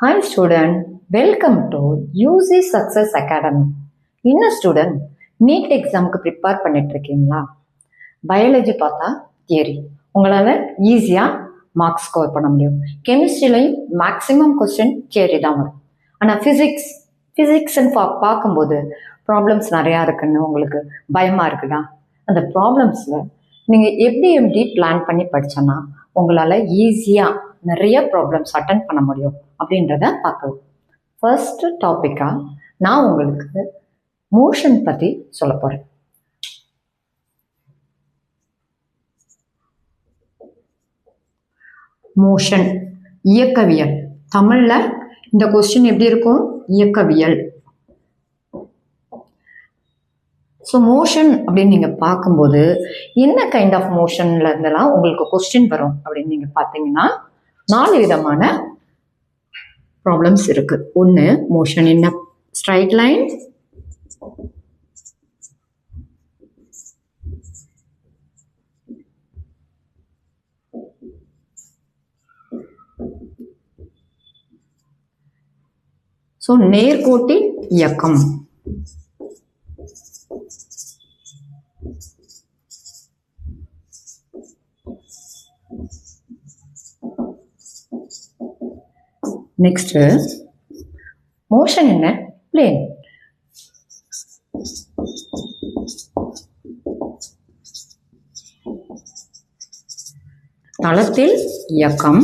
Hi student, welcome to UC Success Academy. என்ன student NEET எக்ஸாமுக்கு prepare பண்ணிட்டு இருக்கீங்களா? பயாலஜி பார்த்தா தியரி உங்களால் ஈஸியாக மார்க்ஸ் ஸ்கோர் பண்ண முடியும். கெமிஸ்ட்ரிலையும் மேக்ஸிமம் கொஸ்டின் தியரி தான் வரும். ஆனால் ஃபிசிக்ஸ்ன்னு பார்க்கும்போது ப்ராப்ளம்ஸ் நிறையா இருக்குன்னு உங்களுக்கு பயமாக இருக்குதா? அந்த ப்ராப்ளம்ஸில் நீங்கள் எப்படி பிளான் பண்ணி படித்தோன்னா உங்களால் ஈஸியாக நிறைய ப்ராப்ளம்ஸ் அட்டன் பண்ண முடியும் அப்படின்றத பார்க்கலாம். ஃபர்ஸ்ட் டாப்பிக்காக நான் உங்களுக்கு மோஷன் பற்றி சொல்ல போகிறேன். மோஷன் இயக்கவியல். தமிழில் இந்த கொஸ்டின் எப்படி இருக்கும்? இயக்கவியல். ஸோ மோஷன் அப்படின்னு நீங்கள் பார்க்கும்போது என்ன கைண்ட் ஆஃப் மோஷன்ல இருந்தெல்லாம் உங்களுக்கு கொஸ்டின் வரும் அப்படின்னு நீங்கள் பார்த்தீங்கன்னா 4 விதமான ப்ராப்ளம்ஸ் இருக்கு. ஒன்று, motion in a straight line. So நேர்கோட்டின் இயக்கம். Next, motion in a plane. தளத்தில் இயக்கம்.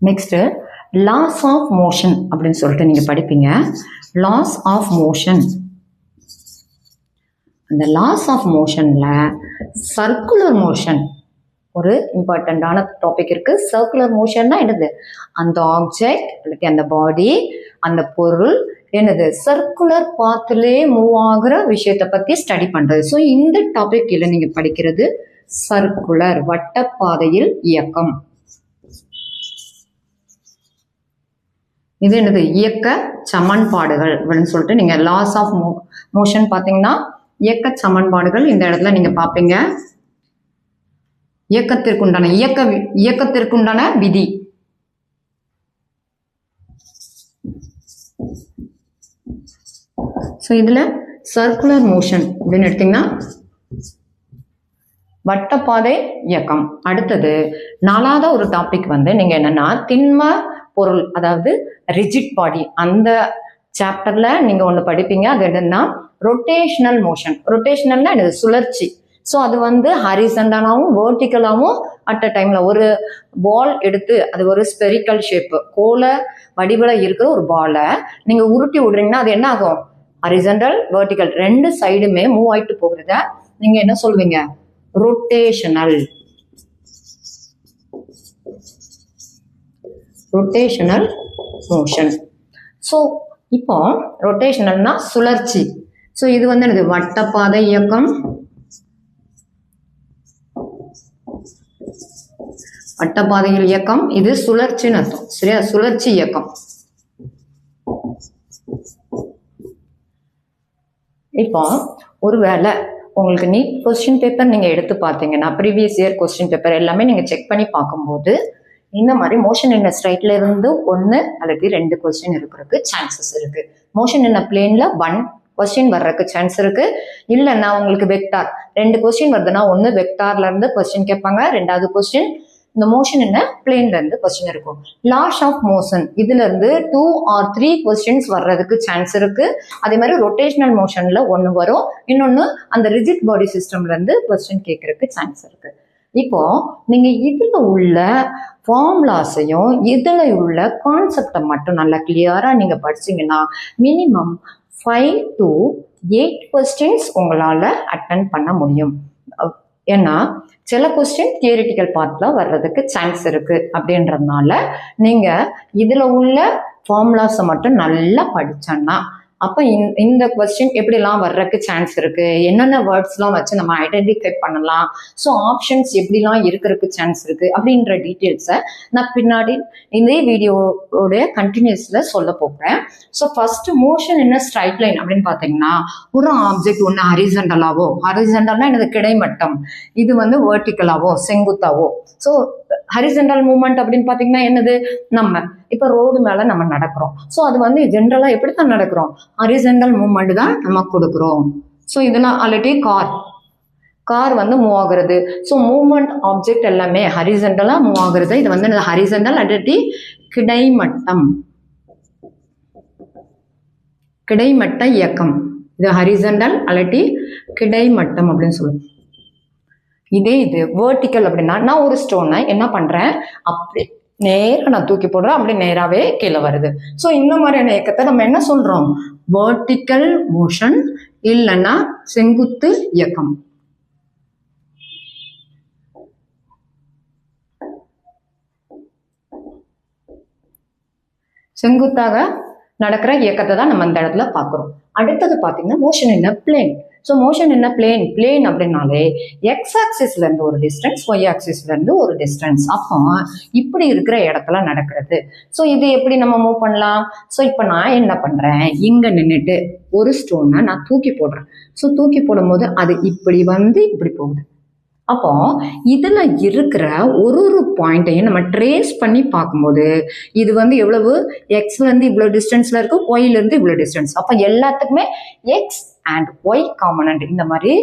நெக்ஸ்ட், லாஸ் ஆஃப் மோஷன் அப்படின்னு சொல்லிட்டு நீங்க படிப்பீங்க. Laws of motion. அந்த லாஸ் ஆஃப் மோஷன்ல சர்க்குலர் மோஷன் ஒரு இம்பார்ட்டண்டான டாபிக் இருக்கு. சர்க்குலர் மோஷன்னா என்னது? அந்த ஆப்ஜெக்ட் அல்லது அந்த பாடி, அந்த பொருள் என்னது சர்க்குலர் பாத்திலே மூவ் ஆகுற விஷயத்தை பத்தி ஸ்டடி பண்றது. ஸோ இந்த டாபிக் இல்லை நீங்க படிக்கிறது சர்க்குலர், வட்டப்பாதையில் இயக்கம். இது என்னது? இயக்க சமன்பாடுகள் அப்படின்னு சொல்லிட்டு நீங்க லாஸ் ஆஃப் மோஷன் பார்த்தீங்கன்னா இயக்க சமன்பாடுகள் இந்த இடத்துல நீங்க பார்ப்பீங்க. இயக்கத்திற்குண்டான விதி. ஸோ இதுல சர்க்குலர் மோஷன் அப்படின்னு எடுத்தீங்கன்னா வட்டப்பாதை இயக்கம். அடுத்தது 4வது ஒரு டாபிக் நீங்க என்னன்னா திண்ம பொருள், அதாவது ரிஜிட் பாடி. அந்த சாப்டர்ல நீங்க ஒண்ணு படிப்பீங்க. அது என்னன்னா ரொட்டேஷனல் மோஷன். ரொட்டேஷனல்னா என்னது? சுழற்சி. ஸோ அது ஹரிசண்டலாவும் வெர்டிக்கலாவும் அட் அ டைம்ல ஒரு பால் எடுத்து, அது ஒரு ஸ்பெரிக்கல் ஷேப் கோல வடிவில் இருக்கிற ஒரு பாலை நீங்க உருட்டி விடுறீங்கன்னா அது என்ன ஆகும்? ஹரிசண்டல், வெர்டிக்கல் 2 சைடுமே மூவ் ஆயிட்டு போகிறத நீங்க என்ன சொல்வீங்க? ரொட்டேஷனல். Rotational motion. ஸோ இப்போ ரொட்டேஷனல்னா சுழற்சி. ஸோ இது என்னது? வட்டப்பாதை இயக்கம். வட்டப்பாதையில் இயக்கம். இது சுழற்சின்னு அர்த்தம். சரியா? சுழற்சி இயக்கம். இப்போ ஒருவேளை உங்களுக்கு நீட் கொஸ்டின் பேப்பர் நீங்க எடுத்து பார்த்தீங்கன்னா ப்ரீவியஸ் இயர் கொஸ்டின் பேப்பர் எல்லாமே நீங்க செக் பண்ணி பார்க்கும்போது இந்த மாதிரி மோஷன் இன் ஸ்ட்ரைட்ல இருந்து 1 அல்லது 2 கொஸ்டின் இருக்கிறதுக்கு சான்சஸ் இருக்கு. மோஷன் இன் பிளேன்ல 1 கொஸ்டின் வர்றதுக்கு சான்ஸ் இருக்கு. இல்லைன்னா உங்களுக்கு வெக்டார் 2 கொஸ்டின் வருதுன்னா ஒன்று வெக்டார்ல இருந்து கொஸ்டின் கேட்பாங்க, 2வது கொஸ்டின் இந்த மோஷன் இன் பிளேன்ல இருந்து கொஸ்டின் இருக்கும். லாஸ் ஆஃப் மோஷன் இதுல இருந்து 2 or 3 கொஸ்டின்ஸ் வர்றதுக்கு சான்ஸ் இருக்கு. அதே மாதிரி ரொட்டேஷனல் மோஷன்ல 1 வரும், இன்னொன்னு அந்த ரிஜிட் பாடி சிஸ்டம்ல இருந்து கொஸ்டின் கேட்கறதுக்கு சான்ஸ் இருக்கு. இப்போ நீங்க இதுல உள்ள ஃபார்முலாஸையும் இதுல உள்ள கான்செப்டை மட்டும் நல்லா கிளியரா நீங்க படிச்சீங்கன்னா மினிமம் 5 to 8 கொஸ்டின்ஸ் உங்களால அட்டன் பண்ண முடியும். ஏன்னா சில கொஸ்டின் தியரிட்டிக்கல் பார்ட்ல வர்றதுக்கு சான்ஸ் இருக்கு. அப்படின்றதுனால நீங்க இதுல உள்ள ஃபார்முலாஸை மட்டும் நல்லா படிச்சோன்னா அப்ப இந்த கொஸ்டின் எப்படிலாம் வர்றதுக்கு சான்ஸ் இருக்கு, என்னென்ன வேர்ட்ஸ்லாம் வச்சு நம்ம ஐடென்டிஃபை பண்ணலாம், ஸோ ஆப்ஷன்ஸ் எப்படிலாம் இருக்கிறதுக்கு சான்ஸ் இருக்கு அப்படின்ற டீட்டெயில்ஸை நான் பின்னாடி இந்த வீடியோட கண்டினியூஸ்ல சொல்ல போகிறேன். ஸோ ஃபர்ஸ்ட் மோஷன் என்ன ஸ்ட்ரைட் லைன் அப்படின்னு பார்த்தீங்கன்னா, ஒரு ஆப்ஜெக்ட் ஒன்று ஹரிசண்டலாவோ, ஹரிசண்டல்னா எனது கிடைமட்டம், இது வந்து வெர்டிக்கலாவோ செங்குத்தாவோ. ஸோ ஹரிசண்டல் மூவ்மெண்ட் அப்படின்னு பார்த்தீங்கன்னா என்னது, நம்ம இப்போ ரோடு மேலே நம்ம நடக்கிறோம். ஸோ அது வந்து ஜென்ரலாக எப்படி தான் நடக்கிறோம், ஹரிசண்டல் மூவ்மெண்ட் தான் நம்ம கொடுக்குறோம். ஸோ இதெல்லாம் ஆல்ரெடி கார் வந்து மூவ் ஆகுறது. ஸோ மூவ்மெண்ட் ஆப்ஜெக்ட் எல்லாமே ஹரிசண்டலாக மூவ் ஆகுறது. இது வந்து ஹரிசண்டல் அல்லது கிடைமட்ட இயக்கம். இது ஹரிசண்டல் அல்லது கிடைமட்டம் அப்படின்னு சொல்லுவோம். இது வெர்டிக்கல் அப்படின்னா நான் ஒரு ஸ்டோனை என்ன பண்றேன், அப்படி நேராக நான் தூக்கி போடுறேன், அப்படி நேராகவே கீழே வருது. ஸோ இந்த மாதிரியான இயக்கத்தை நம்ம என்ன சொல்றோம், வெர்டிக்கல் மோஷன் இல்லைன்னா செங்குத்து இயக்கம். செங்குத்தாக நடக்கிற இயக்கத்தை தான் நம்ம இந்த இடத்துல பார்க்குறோம். அடுத்தது பார்த்தீங்கன்னா motion in plane. So motion in plane அப்படின்னாலே எக்ஸ் ஆக்சிஸ்ல இருந்து ஒரு டிஸ்டன்ஸ், ஒய் ஆக்சிஸ்ல இருந்து ஒரு டிஸ்டன்ஸ். அப்போ இப்படி இருக்கிற இடத்துல நடக்கிறது. ஸோ இது எப்படி நம்ம மூவ் பண்ணலாம். ஸோ இப்போ நான் என்ன பண்றேன், இங்க நின்றுட்டு ஒரு ஸ்டோனை நான் தூக்கி போடுறேன். ஸோ தூக்கி போடும்போது அது இப்படி வந்து இப்படி போகுது. அப்போ இதுல இருக்கிற ஒரு பாயிண்டையும் நம்ம ட்ரேஸ் பண்ணி பார்க்கும்போது இது வந்து எவ்வளவு, எக்ஸ்ல இருந்து இவ்வளவு டிஸ்டன்ஸ்ல இருக்கு, ஒய்ல இருந்து இவ்வளவு டிஸ்டன்ஸ். அப்ப எல்லாத்துக்குமே எக்ஸ் அண்ட் ஒய் காம்பனண்ட், இந்த மாதிரி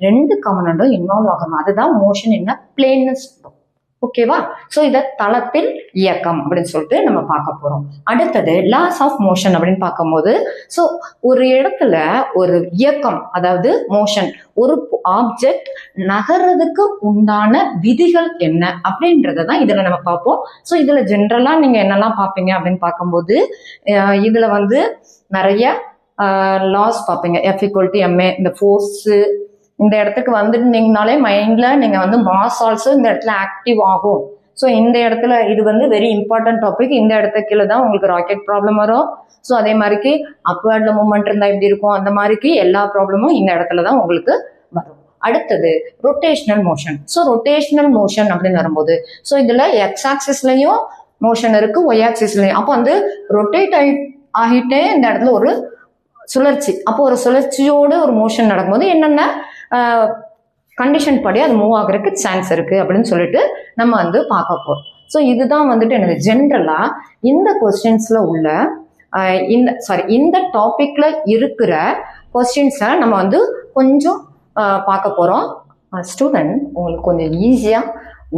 2 காம்பனண்டும் இன்வால்வ் ஆகும். அதுதான் மோஷன் இன் பிளேன்னு சொல்றோம். ஓகேவா. ஸோ இதை தளத்தில் இயக்கம் அப்படின்னு சொல்லிட்டு நம்ம பார்க்க போறோம். அடுத்தது லாஸ் ஆஃப் மோஷன் அப்படின்னு பார்க்கும்போது, ஸோ ஒரு இடத்துல ஒரு இயக்கம், அதாவது மோஷன், ஒரு ஆப்ஜெக்ட் நகர்றதுக்கு உண்டான விதிகள் என்ன அப்படின்றத தான் இதுல நம்ம பார்ப்போம். ஸோ இதுல ஜென்ரலா நீங்க என்னெல்லாம் பார்ப்பீங்க அப்படின்னு பார்க்கும்போது, இதுல வந்து நிறைய லாஸ் பார்ப்பீங்க. F=ma, இந்த ஃபோர்ஸ் இந்த இடத்துக்கு வந்துட்டீங்கனாலே மைண்ட்ல நீங்க வந்து மாஸ் ஆல்சோ இந்த இடத்துல ஆக்டிவ் ஆகும். ஸோ இந்த இடத்துல இது வந்து வெரி இம்பார்ட்டன்ட் டாபிக். இந்த இடத்துக்கு கீழே தான் உங்களுக்கு ராக்கெட் ப்ராப்ளம் வரும். ஸோ அதே மாதிரிக்கு அப்வர்ட்ல மூவ்மெண்ட் இருந்தா எப்படி இருக்கும், அந்த மாதிரிக்கு எல்லா ப்ராப்ளமும் இந்த இடத்துல தான் உங்களுக்கு வரும். அடுத்தது rotational motion. So rotational motion அப்படின்னு வரும்போது, ஸோ இதுல எக்ஸ் ஆக்சிஸ்லயும் மோஷன் இருக்கு, ஒய் ஆக்சிஸ்லயும். அப்போ வந்து ரொட்டேட் ஆகிட்டே இந்த இடத்துல ஒரு சுழற்சி. அப்போ ஒரு சுழற்சியோடு ஒரு மோஷன் நடக்கும்போது என்னென்ன கண்டிஷன் படி அது மூவ் ஆகுறதுக்கு சான்ஸ் இருக்கு அப்படின்னு சொல்லிட்டு நம்ம வந்து பார்க்க போறோம். ஸோ இதுதான் வந்துட்டு எனக்கு ஜென்ரலா இந்த கொஸ்டின்ஸ்ல உள்ள இந்த டாபிக்ல இருக்கிற கொஸ்டின்ஸை நம்ம வந்து கொஞ்சம் பார்க்க போறோம். ஸ்டூடெண்ட் உங்களுக்கு கொஞ்சம் ஈஸியா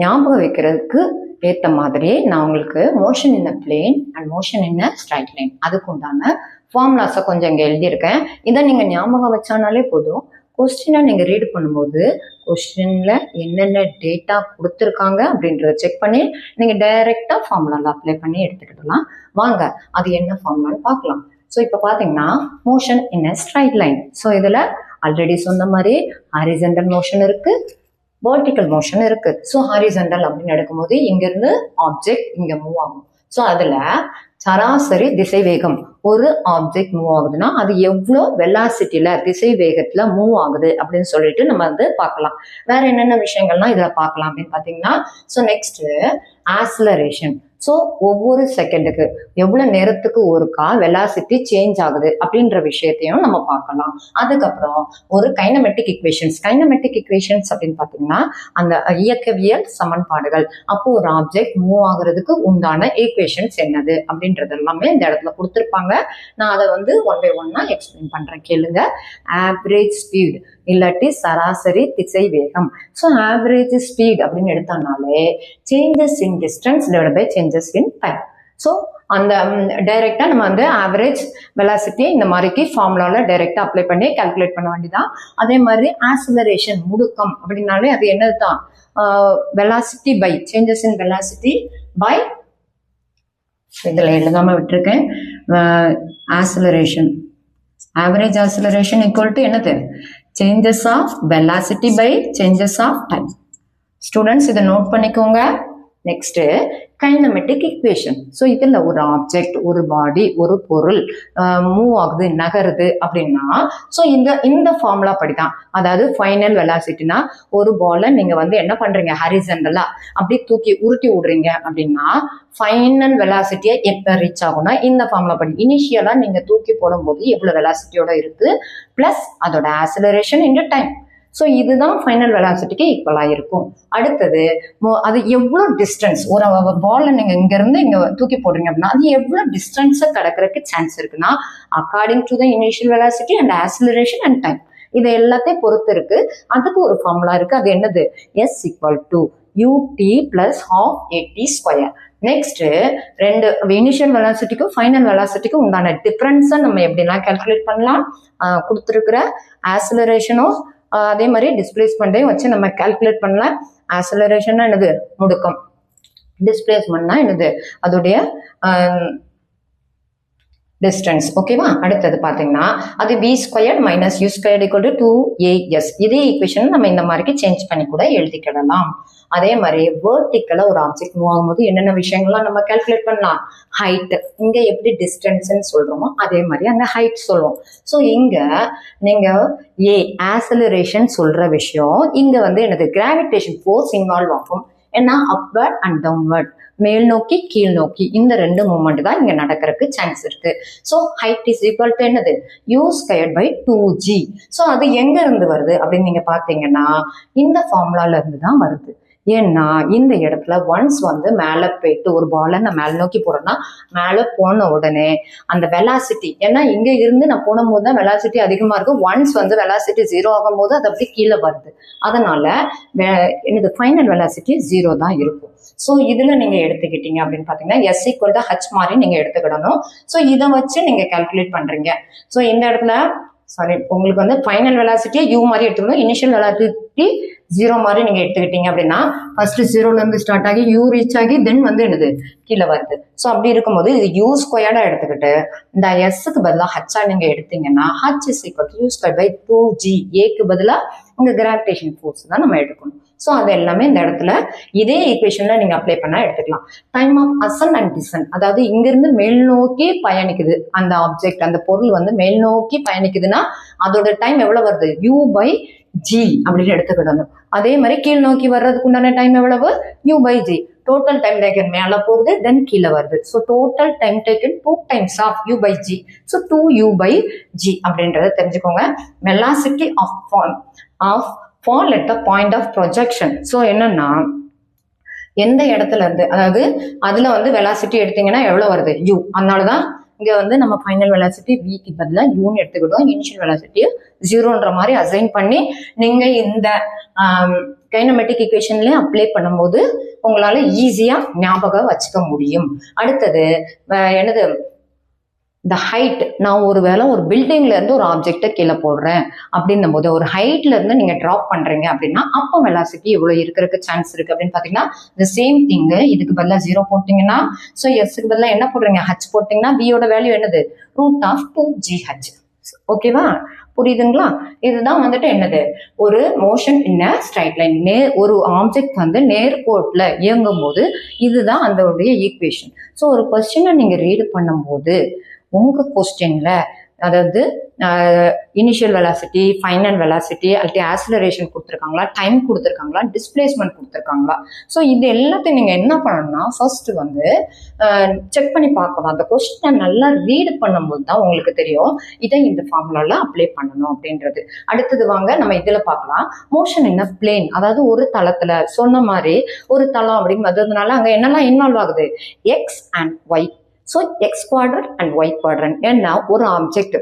ஞாபகம் வைக்கிறதுக்கு ஏற்ற மாதிரி நான் உங்களுக்கு motion in plane and motion in straight line அதுக்கு உண்டான ஃபார்முலாஸை கொஞ்சம் இங்கே எழுதியிருக்கேன். இதை நீங்கள் ஞாபகம் வச்சானாலே போதும். கொஸ்டினை நீங்கள் ரீட் பண்ணும்போது கொஸ்டின்ல என்னென்ன டேட்டா கொடுத்துருக்காங்க அப்படின்றத செக் பண்ணி நீங்கள் டைரெக்டாக ஃபார்முலாவில் அப்ளை பண்ணி எடுத்துக்கிடலாம். வாங்க அது என்ன ஃபார்முலான்னு பார்க்கலாம். ஸோ இப்போ பார்த்தீங்கன்னா மோஷன் இன் ஸ்ட்ரைட் லைன். ஸோ இதில் ஆல்ரெடி சொன்ன மாதிரி ஹாரிசன்டல் மோஷன் இருக்கு, வெர்டிக்கல் மோஷன் இருக்கு. ஸோ ஹாரிசன்டல் அப்படின்னு எடுக்கும்போது இங்கிருந்து ஆப்ஜெக்ட் இங்கே மூவ் ஆகும். ஸோ அதில் சராசரி திசை வேகம், ஒரு ஆப்ஜெக்ட் மூவ் ஆகுதுன்னா அது எவ்வளோ வெலாசிட்டியில திசை வேகத்துல மூவ் ஆகுது அப்படின்னு சொல்லிட்டு நம்ம வந்து பார்க்கலாம். வேற என்னென்ன விஷயங்கள்லாம் இதுல பார்க்கலாம் அப்படின்னு பார்த்தீங்கன்னா, ஸோ நெக்ஸ்ட் ஆக்ஸலரேஷன். ஸோ ஒவ்வொரு செகண்டுக்கு எவ்வளவு நேரத்துக்கு ஒருக்கா வெலாசிட்டி சேஞ்ச் ஆகுது அப்படின்ற விஷயத்தையும் நம்ம பார்க்கலாம். அதுக்கப்புறம் ஒரு கைனமெட்டிக் இக்குவேஷன்ஸ். கைனமெட்டிக் இக்குவேஷன்ஸ் அப்படின்னு பார்த்தீங்கன்னா அந்த இயக்கவியல் சமன்பாடுகள். அப்போ ஒரு ஆப்ஜெக்ட் மூவ் ஆகுறதுக்கு உண்டான ஈக்குவேஷன்ஸ் என்னது அப்படின்றது எல்லாமே இந்த இடத்துல கொடுத்துருப்பாங்க. நான் அதை வந்து 1 by 1 எக்ஸ்பிளைன் பண்றேன், கேளுங்க. ஆவரேஜ் ஸ்பீட் இல்லாட்டி சராசரி திசை வேகம். ஸோ ஆவரேஜ் ஸ்பீட் அப்படின்னு எடுத்தோம்னாலே changes in distance divide by changes in time. So அந்த டைரெக்டாக நம்ம வந்து ஆவரேஜ் வெலாசிட்டி இந்த மாதிரிக்கு ஃபார்முலாவில் டைரெக்டாக அப்ளை பண்ணி கால்குலேட் பண்ண வேண்டியதான். அதே மாதிரி ஆக்ஸலரேஷன் முடுக்கம் அப்படின்னாலே அது என்னது தான், velocity by changes in velocity by, இதில் எழுதாமல் விட்டுருக்கேன், acceleration. Average acceleration equal to என்னது, changes of velocity by changes of time. Students இதை நோட் பண்ணிக்கோங்க. Next kinematic equation. ஸோ இதில் ஒரு ஆப்ஜெக்ட், ஒரு பாடி, ஒரு பொருள் மூவ் ஆகுது, நகருது அப்படின்னா ஸோ இந்த ஃபார்முலா படிதான். அதாவது ஃபைனல் வெலாசிட்டினா ஒரு பாலை நீங்கள் வந்து என்ன பண்ணுறீங்க, ஹரிசன்டலா அப்படி தூக்கி உருட்டி விடுறீங்க அப்படின்னா ஃபைனல் வெலாசிட்டியை எப்போ ரீச் ஆகும்னா இந்த ஃபார்முலா படி. இனிஷியலாக நீங்கள் தூக்கி போடும்போது எவ்வளோ வெலாசிட்டியோட இருக்குது ப்ளஸ் அதோட ஆக்சலரேஷன் இன்டு டைம். ஸோ இதுதான் ஃபைனல் வெலாசிட்டிக்கு ஈக்குவலாக இருக்கும். அடுத்தது அது எவ்வளோ டிஸ்டன்ஸ், ஒரு பாலை நீங்கள் இங்கேருந்து இங்கே தூக்கி போடுறீங்க அப்படின்னா அது எவ்வளோ டிஸ்டன்ஸை கடக்கிறதுக்கு சான்ஸ் இருக்குன்னா according to the initial velocity and acceleration and time. இதை எல்லாத்தையும் பொறுத்து இருக்கு. அதுக்கு ஒரு ஃபார்முலா இருக்கு. அது என்னது, S = ut + half at square. Next ரெண்டு இனிஷியல் வெலாசிட்டிக்கும் ஃபைனல் வெலாசிட்டிக்கும் உண்டான டிஃபரன்ஸை நம்ம எப்படிலாம் கால்குலேட் பண்ணலாம், கொடுத்துருக்குற ஆக்சலரேஷனும் அதே மாதிரி டிஸ்பிளேஸ்மெண்ட்டையும் வச்சு நம்ம கால்குலேட் பண்ணலாம். ஆக்சலரேஷன்னா என்னது, முடுக்கம். டிஸ்பிளேஸ்மெண்ட்னா என்னது, அதோடைய டிஸ்டன்ஸ். ஓகேவா. அடுத்தது பார்த்தீங்கன்னா அது v² - u² = 2as. இதே ஈக்குவேஷன் நம்ம இந்த மாதிரி சேஞ்ச் பண்ணி கூட எழுதிக்கிடலாம். அதே மாதிரி வேர்டிக்கலா ஒரு ஆப்ஜெக்ட் மூவ் ஆகும்போது என்னென்ன விஷயங்கள்லாம் நம்ம கால்குலேட் பண்ணலாம், ஹைட். இங்க எப்படி டிஸ்டன்ஸ்ன்னு சொல்றோமோ அதே மாதிரி அங்க ஹைட் சொல்லுவோம். ஸோ இங்க நீங்க ஆக்சலரேஷன் சொல்ற விஷயம் இங்க வந்து என்னது, கிராவிடேஷன் ஃபோர்ஸ் இன்வால்வ் ஆகும். ஏன்னா அப்வர்ட் அண்ட் டவுன்வர்ட், மேல் நோக்கி கீழ் நோக்கி இந்த ரெண்டு மூமெண்ட் தான் இங்க நடக்கிறதுக்கு சான்ஸ் இருக்கு. So height is equal to என்னது, u² / 2g. ஸோ அது எங்க இருந்து வருது அப்படின்னு நீங்க பாத்தீங்கன்னா இந்த ஃபார்முலால இருந்து தான் வருது. ஏன்னா இந்த இடத்துல ஒன்ஸ் வந்து மேலே போயிட்டு ஒரு பாலை நான் மேலே நோக்கி போறேன்னா மேலே போன உடனே அந்த வெலாசிட்டி, ஏன்னா இங்க இருந்து நான் போன போது தான் வெலாசிட்டி அதிகமா இருக்கு. ஒன்ஸ் வந்து வெலாசிட்டி 0 ஆகும் போது அது அப்படி கீழே வருது. அதனால என்னது, ஃபைனல் வெலாசிட்டி 0 தான் இருக்கும். ஸோ இதுல நீங்க எடுத்துக்கிட்டீங்க அப்படின்னு பாத்தீங்கன்னா S = h மாதிரி நீங்க எடுத்துக்கிடணும். ஸோ இதை வச்சு நீங்க கால்குலேட் பண்றீங்க. ஸோ இந்த இடத்துல உங்களுக்கு வந்து ஃபைனல் வெலாசிட்டியை u மாதிரி எடுத்துக்கணும், இனிஷியல் வெலாசிட்டி 0 மாதிரி நீங்க எடுத்துக்கிட்டீங்க அப்படின்னா ஃபர்ஸ்ட் 0ல இருந்து ஸ்டார்ட் ஆகி u ரீச் ஆகி தென் வந்து என்னது கீழே வருது. ஸோ அப்படி இருக்கும்போது இது u² எடுத்துக்கிட்டு இந்த s-க்கு பதிலாக h நீங்க எடுத்தீங்கன்னா h is equal to u² by 2g. a-க்கு பதிலாக இங்க கிராவிடேஷன் ஃபோர்ஸ் தான் நம்ம எடுக்கணும். ஸோ அது எல்லாமே இந்த இடத்துல இதே ஈக்குவேஷன்ல நீங்க அப்ளை பண்ணா எடுத்துக்கலாம். டைம் ஆஃப் அசன் அண்ட் டிசன், அதாவது இங்கிருந்து மேல் நோக்கி பயணிக்குது அந்த ஆப்ஜெக்ட், அந்த பொருள் வந்து மேல் நோக்கி பயணிக்குதுன்னா அதோட டைம் எவ்வளவு வருது, u/g அப்படின்னு எடுத்துக்கிடணும். அதே மாதிரி கீழ் நோக்கி வர்றதுக்கு உண்டான டைம் எவ்வளவு, u/g. டோட்டல் டைம் டேக்கன் மேல போகுது தென் கீழே வருது. So total time taken 2 times of u/g. So 2u/g அப்படின்றத தெரிஞ்சுக்கோங்க. Velocity of fall at the point of projection. So என்னன்னா எந்த இடத்துல இருந்து, அதாவது அதுல வந்து வெலாசிட்டி எடுத்தீங்கன்னா எவ்வளவு வருது, u. அதனாலதான் இங்க வந்து நம்ம ஃபைனல் வெலாசிட்டி v-க்கு பதிலாக u-ன்னு எடுத்துக்கிட்டோம். இனிஷியல் வெலாசிட்டியை 0ன்ற மாதிரி அசைன் பண்ணி நீங்க இந்த கைனமெட்டிக் ஈக்குவேஷன்லயே அப்ளை பண்ணும்போது உங்களால ஈஸியா ஞாபகம் வச்சுக்க முடியும். அடுத்தது என்னது, இந்த ஹைட். நான் ஒருவேளை ஒரு பில்டிங்ல இருந்து ஒரு ஆப்ஜெக்டை கீழே போடுறேன் அப்படின்னும் போது ஒரு ஹைட்ல இருந்து நீங்க டிராப் பண்றீங்க அப்படின்னா அப்போ வெலாசிட்டி எவ்வளவு இருக்கிறதுக்கு சான்ஸ் இருக்கு அப்படின்னு பாத்தீங்கன்னா இந்த சேம் திங். இதுக்கு பதிலாக 0 போட்டீங்கன்னா ஸோ s-க்கு பதிலாக என்ன போடுறீங்க, h போட்டீங்கன்னா v-யோட வேல்யூ என்னது, √2gh. ஓகேவா, புரியுதுங்களா. இதுதான் வந்துட்டு என்னது, ஒரு மோஷன் இன் ஸ்ட்ரைட் லைன். ஒரு ஆப்ஜெக்ட் வந்து நேர்கோட்ல இயங்கும் போது இதுதான் அதோடைய ஈக்குவேஷன். ஸோ ஒரு கொஸ்டினை நீங்க ரீட் பண்ணும்போது உங்க கொஸ்டின்ல அதாவது இனிஷியல் வெலாசிட்டி, ஃபைனல் வெலாசிட்டி, அல்லது ஆக்சலரேஷன் கொடுத்துருக்காங்களா, டைம் கொடுத்துருக்காங்களா, டிஸ்பிளேஸ்மெண்ட் கொடுத்துருக்காங்களா. ஸோ இது எல்லாத்தையும் நீங்க என்ன பண்ணணும்னா ஃபர்ஸ்ட் வந்து செக் பண்ணி பார்க்கணும். அந்த கொஸ்டினை நல்லா ரீட் பண்ணும்போது தான் உங்களுக்கு தெரியும் இதை இந்த ஃபார்முலால அப்ளை பண்ணணும் அப்படின்றது. அடுத்தது வாங்க நம்ம இதுல பார்க்கலாம். மோஷன் இன் பிளேன், அதாவது ஒரு தளத்துல சொன்ன மாதிரி ஒரு தளம் அப்படின்னு வந்ததுனால அங்க என்னெல்லாம் இன்வால்வ் ஆகுது, x and y. So x quadrant and y quadrant. ஏன்னா ஒரு ஆப்ஜெக்ட்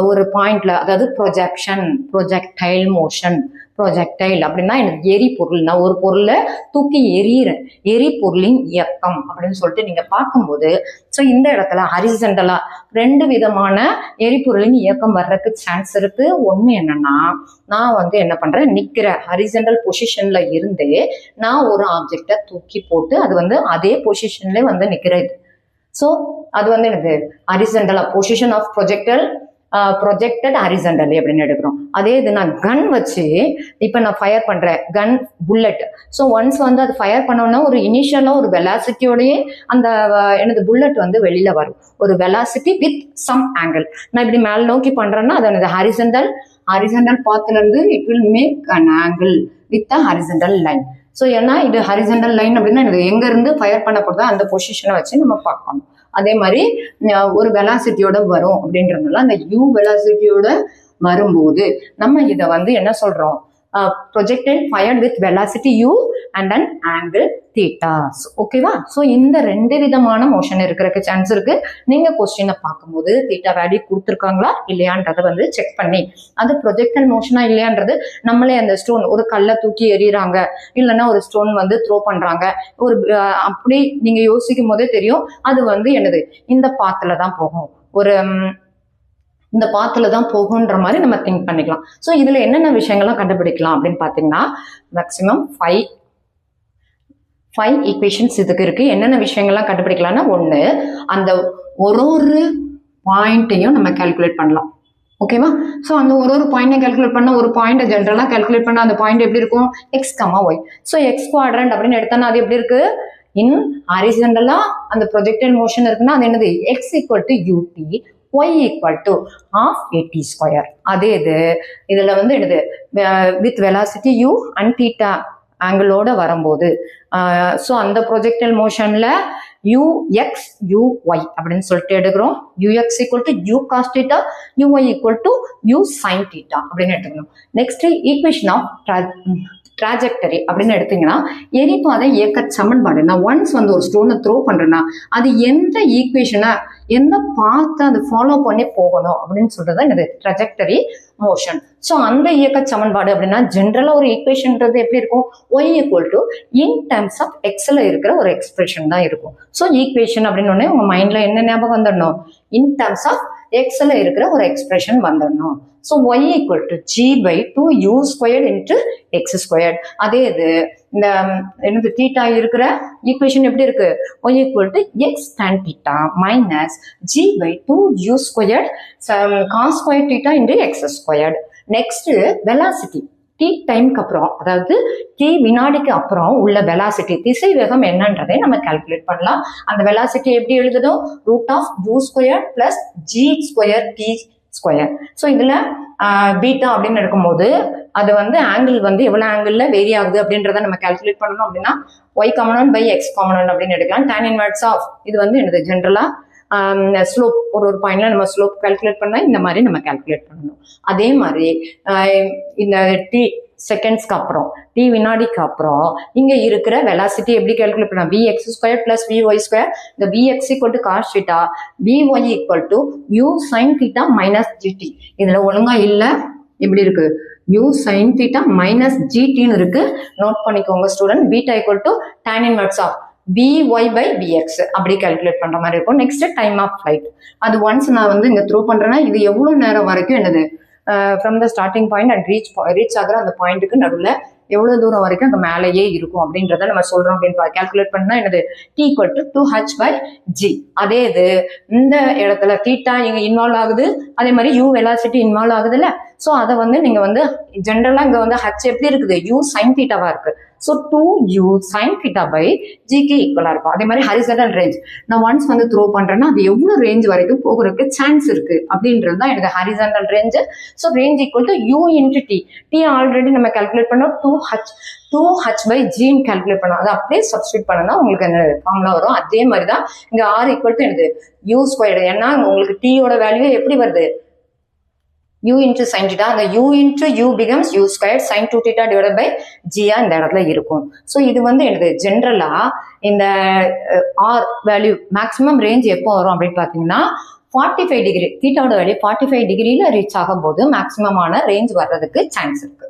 ஒரு பாயிண்ட்ல, அதாவது ப்ரொஜெக்டைல் மோஷன். ப்ரொஜெக்டைல் அப்படின்னா எனக்கு எரிபொருள், நான் ஒரு பொருளை தூக்கி எரியிறேன், எரிபொருளின் இயக்கம் அப்படின்னு சொல்லிட்டு நீங்க பார்க்கும்போது ஸோ இந்த இடத்துல ஹரிசன்டலா 2 விதமான எரிபொருளின் இயக்கம் வர்றதுக்கு சான்ஸ் இருக்கு. ஒன்று என்னன்னா, நான் வந்து என்ன பண்றேன், நிக்கிற ஹரிசன்டல் பொசிஷன்ல இருந்து நான் ஒரு ஆப்ஜெக்டை தூக்கி போட்டு அது வந்து அதே பொசிஷன்ல வந்து நிக்கிறது. ஸோ அது வந்து எனக்கு ஹரிசன்டலா பொசிஷன் ஆஃப் ப்ரொஜெக்டல் ப்ரொஜெக்டட் ஹரிசண்டலி அப்படின்னு எடுக்கிறோம். அதே இது நான் கன் வச்சு இப்போ நான் ஃபயர் பண்ணுறேன், கன் புல்லட். ஸோ ஒன்ஸ் வந்து அது ஃபயர் பண்ணோன்னா ஒரு இனிஷியலாக ஒரு வெலாசிட்டியோடயே அந்த எனது புல்லட் வந்து வெளியில் வரும், ஒரு வெலாசிட்டி வித் சம் ஆங்கிள். நான் இப்படி மேல் நோக்கி பண்ணுறேன்னா அது எனது ஹரிசண்டல் பாத்துலேருந்து it will make an angle with a horizontal line. So ஏன்னா இது ஹரிசண்டல் லைன் அப்படின்னா இது எங்கேருந்து ஃபயர் பண்ண போகிறதோ அந்த பொசிஷனை வச்சு நம்ம பார்க்கணும். அதே மாதிரி ஒரு வெலாசிட்டியோட வரும் அப்படின்றதுனால அந்த யூ வெலாசிட்டியோட வரும்போது நம்ம இதை வந்து என்ன சொல்றோம், projectile fired with velocity u and an angle theta. ஓகேவா? ஸோ இந்த 2 விதமான மோஷன் இருக்கிறதுக்கு சான்ஸ் இருக்கு. நீங்க கொஸ்டினை பார்க்கும்போது தீட்டா வேல்யூ கொடுத்துருக்காங்களா இல்லையான்றதை வந்து செக் பண்ணி அது ப்ரொஜெக்டல் மோஷனா இல்லையான்றது நம்மளே அந்த ஸ்டோன் ஒரு கல்லை தூக்கி எறிகிறாங்க இல்லைன்னா ஒரு ஸ்டோன் வந்து த்ரோ பண்றாங்க ஒரு அப்படி நீங்க யோசிக்கும் போதே தெரியும் அது வந்து என்னது இந்த பாத்துல தான் போகும், ஒரு இந்த பாத்துல தான் போகுன்ற மாதிரி நம்ம திங்க் பண்ணிக்கலாம். ஸோ இதுல என்னென்ன விஷயங்கள்லாம் கண்டுபிடிக்கலாம் அப்படின்னு பார்த்தீங்கன்னா மேக்சிமம் 5 ஈக்குவேஷன்ஸ் இதுக்கு இருக்கு. என்னென்ன விஷயங்கள்லாம் கண்டுபிடிக்கலாம்னா, ஒன்று அந்த ஒரு பாயிண்ட்டையும் நம்ம கால்குலேட் பண்ணலாம். ஓகேவா? ஸோ அந்த ஒரு பாயிண்ட்டை கால்குலேட் பண்ண ஒரு பாயிண்ட்டை ஜென்ரலாக கால்குலேட் பண்ண அந்த பாயிண்ட் எப்படி இருக்கும், x, y. So x quadrant அப்படின்னு எடுத்தோன்னா அது எப்படி இருக்கு, இன் ஹரிசாண்டலா அந்த ப்ரொஜெக்டல் மோஷன் இருக்குன்னா அது என்னது x = ut, y = half at square. அதே இதுல வந்து என்னது with velocity u and theta ஆங்கிளோட வரும்போது ஸோ அந்த ப்ரொஜெக்டல் மோஷன்ல ux uy அப்படின்னு சொல்லிட்டு எடுக்கிறோம். ux = u cos theta, uy = u sin theta அப்படின்னு எடுத்துக்கணும். நெக்ஸ்ட் ஈக்குவேஷன் ஆஃப் ட்ராஜெக்டரி அப்படின்னு எடுத்தீங்கன்னா எரிபாதை இயக்க சமன்பாடு. நான் ஒன்ஸ் வந்து ஒரு ஸ்டோனை த்ரோ பண்றேன்னா அது எந்த ஈக்குவேஷனை எந்த பார்த்து அதை ஃபாலோ பண்ணி போகணும் அப்படின்னு சொல்றது என்னது ட்ராஜெக்டரி மோஷன். ஸோ அந்த இயக்க சமன்பாடு அப்படின்னா ஜென்ரலா ஒரு ஈக்குவேஷன்ன்றது எப்படி இருக்கும், y = in terms of xல இருக்கிற ஒரு எக்ஸ்பிரஷன் தான் இருக்கும். ஸோ ஈக்குவேஷன் அப்படின்னு ஒன்னே உங்க மைண்ட்ல என்ன ஞாபகம் வந்துடணும், in terms of xல இருக்கிற ஒரு எக்ஸ்பிரஷன் வந்துடணும். So y = g/2u² × x². அதே இது இந்த என்னது தீட்டா இருக்கிற ஈக்குவேஷன் எப்படி இருக்கு, y = x tan theta - g/2u² cos² theta × x². Next velocity t டைம்க்கு அப்புறம் அதாவது t வினாடிக்கு அப்புறம் உள்ள வெலாசிட்டி திசை வேகம் என்னன்றதை நம்ம கால்குலேட் பண்ணலாம். அந்த வெலாசிட்டி எப்படி எழுதுதோம், √u² + g²t². ஸோ இதுல பீட்டா அப்படின்னு எடுக்கும்போது அது வந்து ஆங்கிள் வந்து எவ்வளவு ஆங்கிள் வேரி ஆகுது அப்படின்றத நம்ம கால்குலேட் பண்ணணும். அப்படின்னா y காமன் 1 / x காமன் 1 அப்படின்னு எடுக்கலாம். tan inverse ஆஃப் இது வந்து என்னது ஜென்ரலா ஸ்லோப் ஒரு பாயிண்ட்ல நம்ம ஸ்லோப் கால்குலேட் பண்ணா இந்த மாதிரி நம்ம கால்குலேட் பண்ணணும். அதே மாதிரி இந்த t செகண்ட்ஸ்க்கு அப்புறம் t வினாடிக்கு அப்புறம் இங்க இருக்கிற வெலாசிட்டி எப்படி கால்குலேட் பண்ணலாம், vx² + vy². இந்த vx = cos theta, vy = u sin theta - gt. இதுல ஒழுங்கா இல்ல இப்படி இருக்கு, u sin theta - gt இருக்கு. நோட் பண்ணிக்கோங்க student. Beta = tan inverse of vy/vx அப்படி கால்குலேட் பண்ற மாதிரி இருக்கும். Next time of flight. அது ஒன்ஸ் நான் வந்து இங்க த்ரோ பண்றேன்னா இது எவ்வளவு நேரம் வரைக்கும் என்னது from the starting point and reach ஆகிற அந்த பாயிண்ட்டுக்கு நடுவில் எவ்வளவு தூரம் வரைக்கும் அங்கே மேலேயே இருக்கும் அப்படின்றத நம்ம சொல்றோம் அப்படின்னு கால்குலேட் பண்ணா என்னது t = 2h/g. அதே இது இந்த இடத்துல தீட்டா இங்க இன்வால்வ் ஆகுது, அதே மாதிரி u வெலாசிட்டி இன்வால்வ் ஆகுது இல்ல. ஸோ அதை வந்து நீங்க வந்து ஜென்ரலா இங்க வந்து h எப்படி இருக்குது, u sin theta-வா இருக்கு. ஸோ 2u sin theta/gக்கு ஈக்குவலா இருக்கும். அதே மாதிரி ஹரிசாண்டல் ரேஞ்ச் நான் ஒன்ஸ் வந்து த்ரோ பண்றேன்னா அது எவ்வளவு ரேஞ்ச் வரைக்கும் போகிறதுக்கு சான்ஸ் இருக்கு அப்படின்றது தான் எனக்கு horizontal range. So range = u × t. t already நம்ம கால்குலேட் பண்ணோம் 2h/g கால்குலேட் பண்ணோம். அதை அப்படியே சப்ஸ்டியூட் பண்ணா உங்களுக்கு என்ன ஃபார்முலா வரும். அதே மாதிரி தான் இங்க r = என்னது u². ஏன்னா உங்களுக்கு t யோட வேல்யூ எப்படி வருது, u × sin theta. அந்த u × u becomes u² sin 2 theta / g இந்த இடத்துல இருக்கும். ஸோ இது வந்து எனக்கு ஜென்ரலா இந்த r வேல்யூ மேக்ஸிமம் ரேஞ்ச் எப்போ வரும் அப்படின்னு பார்த்தீங்கன்னா 45 டிகிரி தீட்டாவோட வேல்யூ 45 டிகிரியில ரீச் ஆகும் போது மேக்ஸிமமான ரேஞ்ச் வர்றதுக்கு சான்ஸ் இருக்கு.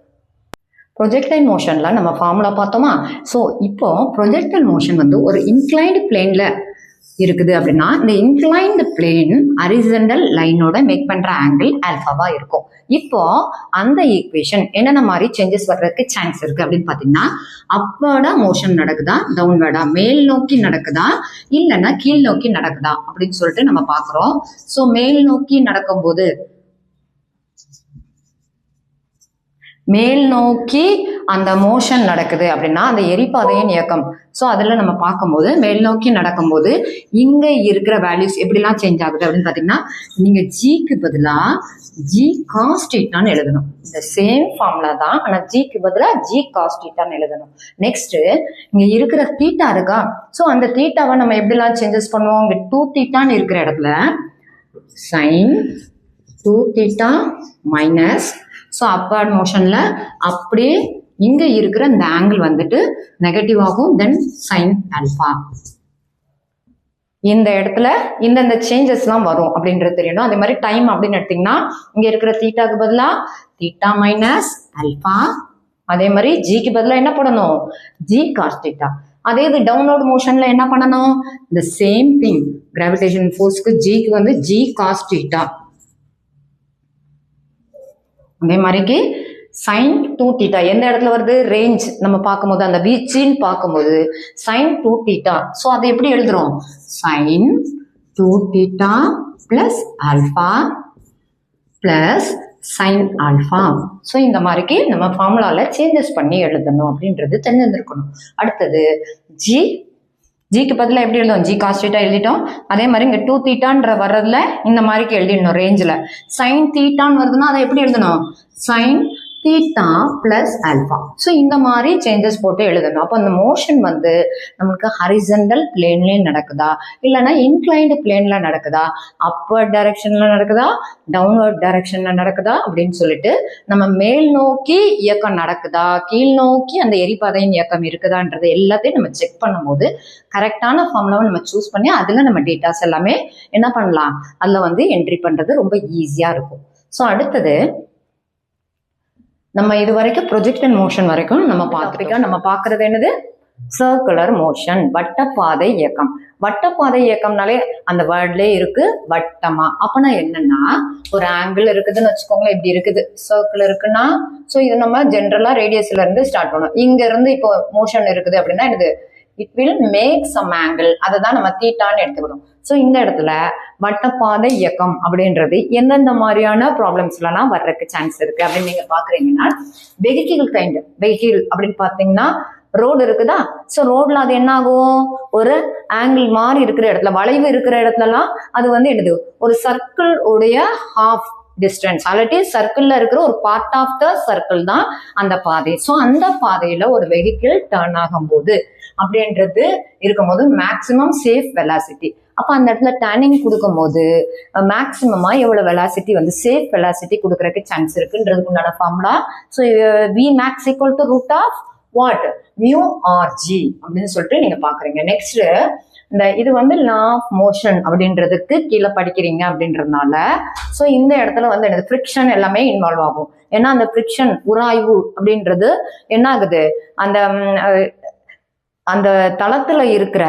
ப்ரொஜெக்டைல் மோஷன்ல நம்ம ஃபார்முலா பார்த்தோமா. ஸோ இப்போ ப்ரொஜெக்டைல் மோஷன் வந்து ஒரு இன்க்ளைன்டு பிளேன்ல இருக்குது அப்படின்னா இந்த இன்க்ளைன்டு பிளேன் ஹரிசாண்டல் லைனோட மேக் பண்ற ஆங்கிள் ஆல்பாவா இருக்கும். இப்போ அந்த ஈக்குவேஷன் என்னென்ன மாதிரி சேஞ்சஸ் வர்றதுக்கு சான்ஸ் இருக்கு அப்படின்னு பாத்தீங்கன்னா அப்வர்டா மோஷன் நடக்குதா, டவுன்வர்டா மேல் நோக்கி நடக்குதா இல்லைன்னா கீழ் நோக்கி நடக்குதா அப்படின்னு சொல்லிட்டு நம்ம பாக்குறோம். ஸோ மேல் நோக்கி நடக்கும்போது மேல் நோக்கி அந்த மோஷன் நடக்குது அப்படின்னா அந்த எரிபாதையின் இயக்கம். ஸோ அதில் நம்ம பார்க்கும்போது மேல் நோக்கி நடக்கும்போது இங்கே இருக்கிற வேல்யூஸ் எப்படிலாம் சேஞ்ச் ஆகுது அப்படின்னு பார்த்தீங்கன்னா, நீங்கள் ஜிக்கு பதிலாக ஜி காஸ்டீட்டான்னு எழுதணும். இந்த சேம் ஃபார்முலா தான், ஆனால் ஜிக்கு பதிலாக ஜி காஸ்டீட்டான்னு எழுதணும். நெக்ஸ்ட்டு இங்கே இருக்கிற தீட்டா இருக்கா, ஸோ அந்த தீட்டாவை நம்ம எப்படிலாம் சேஞ்சஸ் பண்ணுவோம், இங்கே 2 தீட்டான்னு இருக்கிற இடத்துல sine 2 theta minus, so upward மோஷனில் அப்படியே இங்கே இருக்கிற இந்த ஆங்கிள் வந்துட்டு நெகட்டிவ் ஆகும், தென் சைன் ஆல்ஃபா. இந்த இடத்துல இந்த சேஞ்சஸ்லாம் வரும் அப்படின்றது தெரியணும். அதே மாதிரி டைம் அப்படின்னு எடுத்தீங்கன்னா இங்கே இருக்கிற தீட்டாக்கு பதிலாக தீட்டா மைனஸ் ஆல்ஃபா, அதே மாதிரி ஜிக்கு பதிலாக என்ன பண்ணணும், ஜி காஸ் தீட்டா. அதே இது டவுன்வர்ட் மோஷனில் என்ன பண்ணணும், இந்த சேம் திங் கிராவிடேஷன் ஃபோர்ஸ்க்கு ஜிக்கு வந்து ஜி காஸ் தீட்டா. அதே மாதிரிக்கு சைன் 2 தீட்டா எந்த இடத்துல வருது, ரேஞ்ச் நம்ம பார்க்கும்போது அந்த வீச்சின்னு பார்க்கும்போது சைன் 2 தீட்டா. ஸோ அதை எப்படி எழுதுறோம், sine 2 theta plus alpha plus sine alpha. So இந்த மாதிரிக்கு நம்ம ஃபார்முலாவில் சேஞ்சஸ் பண்ணி எழுதணும் அப்படின்றது தெரிஞ்சிருக்கணும். அடுத்தது ஜிக்கு பதிலாக எப்படி எழுதும், ஜி காஸ் தீட்டா எழுதிட்டோம். அதே மாதிரி இங்கே 2 தீட்டான்ற வர்றதுல இந்த மாதிரிக்கு எழுதிடணும் ரேஞ்சில். சைன் தீட்டான்னு வருதுன்னா அதை எப்படி எழுதணும், sine theta plus alpha. So இந்த மாதிரி சேஞ்சஸ் போட்டு எழுதணும். அப்போ அந்த மோஷன் வந்து நம்மளுக்கு ஹரிசண்டல் பிளேன்லேயே நடக்குதா, இல்லைன்னா இன்க்ளைன்டு பிளேனில் நடக்குதா, அப்பர்ட் டைரக்ஷனில் நடக்குதா, டவுன்வர்ட் டைரக்ஷனில் நடக்குதா அப்படின்னு சொல்லிட்டு நம்ம மேல் நோக்கி இயக்கம் நடக்குதா, கீழ் நோக்கி அந்த எரிபாதையின் இயக்கம் இருக்குதான்றது எல்லாத்தையும் நம்ம செக் பண்ணும்போது கரெக்டான ஃபார்முலாவை நம்ம சூஸ் பண்ணி அதில் நம்ம டேட்டாஸ் எல்லாமே என்ன பண்ணலாம், அதில் வந்து என்ட்ரி பண்ணுறது ரொம்ப ஈஸியாக இருக்கும். ஸோ அடுத்தது நம்ம இது வரைக்கும் ப்ரொஜெக்ஷன் மோஷன் வரைக்கும் நம்ம பார்த்துருக்கோம். நம்ம பார்க்கறது என்னது, சர்க்குலர் மோஷன், வட்டப்பாதை இயக்கம். வட்டப்பாதை இயக்கம்னாலே அந்த வேர்ட்லேயே இருக்கு வட்டமா. அப்பனா என்னன்னா, ஒரு ஆங்கிள் இருக்குதுன்னு வச்சுக்கோங்களேன், இப்படி இருக்குது சர்க்கிள் இருக்குன்னா, ஸோ இது நம்ம ஜென்ரலா ரேடியஸ்ல இருந்து ஸ்டார்ட் பண்ணணும். இங்க இருந்து இப்போ மோஷன் இருக்குது அப்படின்னா இது it will make some angle, அதை தான் நம்ம தீட்டான்னு எடுத்துக்கணும். ஸோ இந்த இடத்துல வட்டப்பாதை இயக்கம் அப்படின்றது எந்தெந்த மாதிரியான ப்ராப்ளம்ஸ்லாம் வர்றதுக்கு சான்ஸ் இருக்கு அப்படின்னு நீங்க பாக்குறீங்கன்னா, வெஹிக்கிள் அப்படின்னு பார்த்தீங்கன்னா ரோடு இருக்குதா, ஸோ ரோட்ல அது என்ன ஆகும், ஒரு ஆங்கிள் மாதிரி இருக்கிற இடத்துல, வளைவு இருக்கிற இடத்துலலாம் அது வந்து என்னது, ஒரு சர்க்கிள் உடைய ஹாஃப் டிஸ்டன்ஸ், ஆல்ரெடி சர்க்கிள்ல இருக்கிற ஒரு பார்ட் ஆஃப் த சர்க்கிள் தான் அந்த பாதை. ஸோ அந்த பாதையில ஒரு வெஹிக்கிள் டர்ன் ஆகும்போது அப்படின்றது இருக்கும்போது மேக்சிமம் சேஃப் வெலாசிட்டி. அப்போ அந்த இடத்துல டர்னிங் கொடுக்கும்போது மேக்சிமமா எவ்வளவு வெலாசிட்டி வந்து சேஃப் வெலாசிட்டி கொடுக்கறதுக்கு சான்ஸ் இருக்குன்றதுக்கு உண்டான formula. So v max equal to root of what, mu r g அப்படின்னு சொல்லிட்டு நீங்க பாக்குறீங்க. நெக்ஸ்ட் இந்த இது வந்து லா ஆஃப் மோஷன் அப்படின்றதுக்கு கீழே படிக்கிறீங்க அப்படின்றதுனால ஸோ இந்த இடத்துல வந்து எனக்கு ஃப்ரிக்ஷன் எல்லாமே இன்வால்வ் ஆகும். ஏன்னா அந்த ஃப்ரிக்ஷன் உராய்வு அப்படின்றது என்ன ஆகுது, அந்த தளத்துல இருக்கிற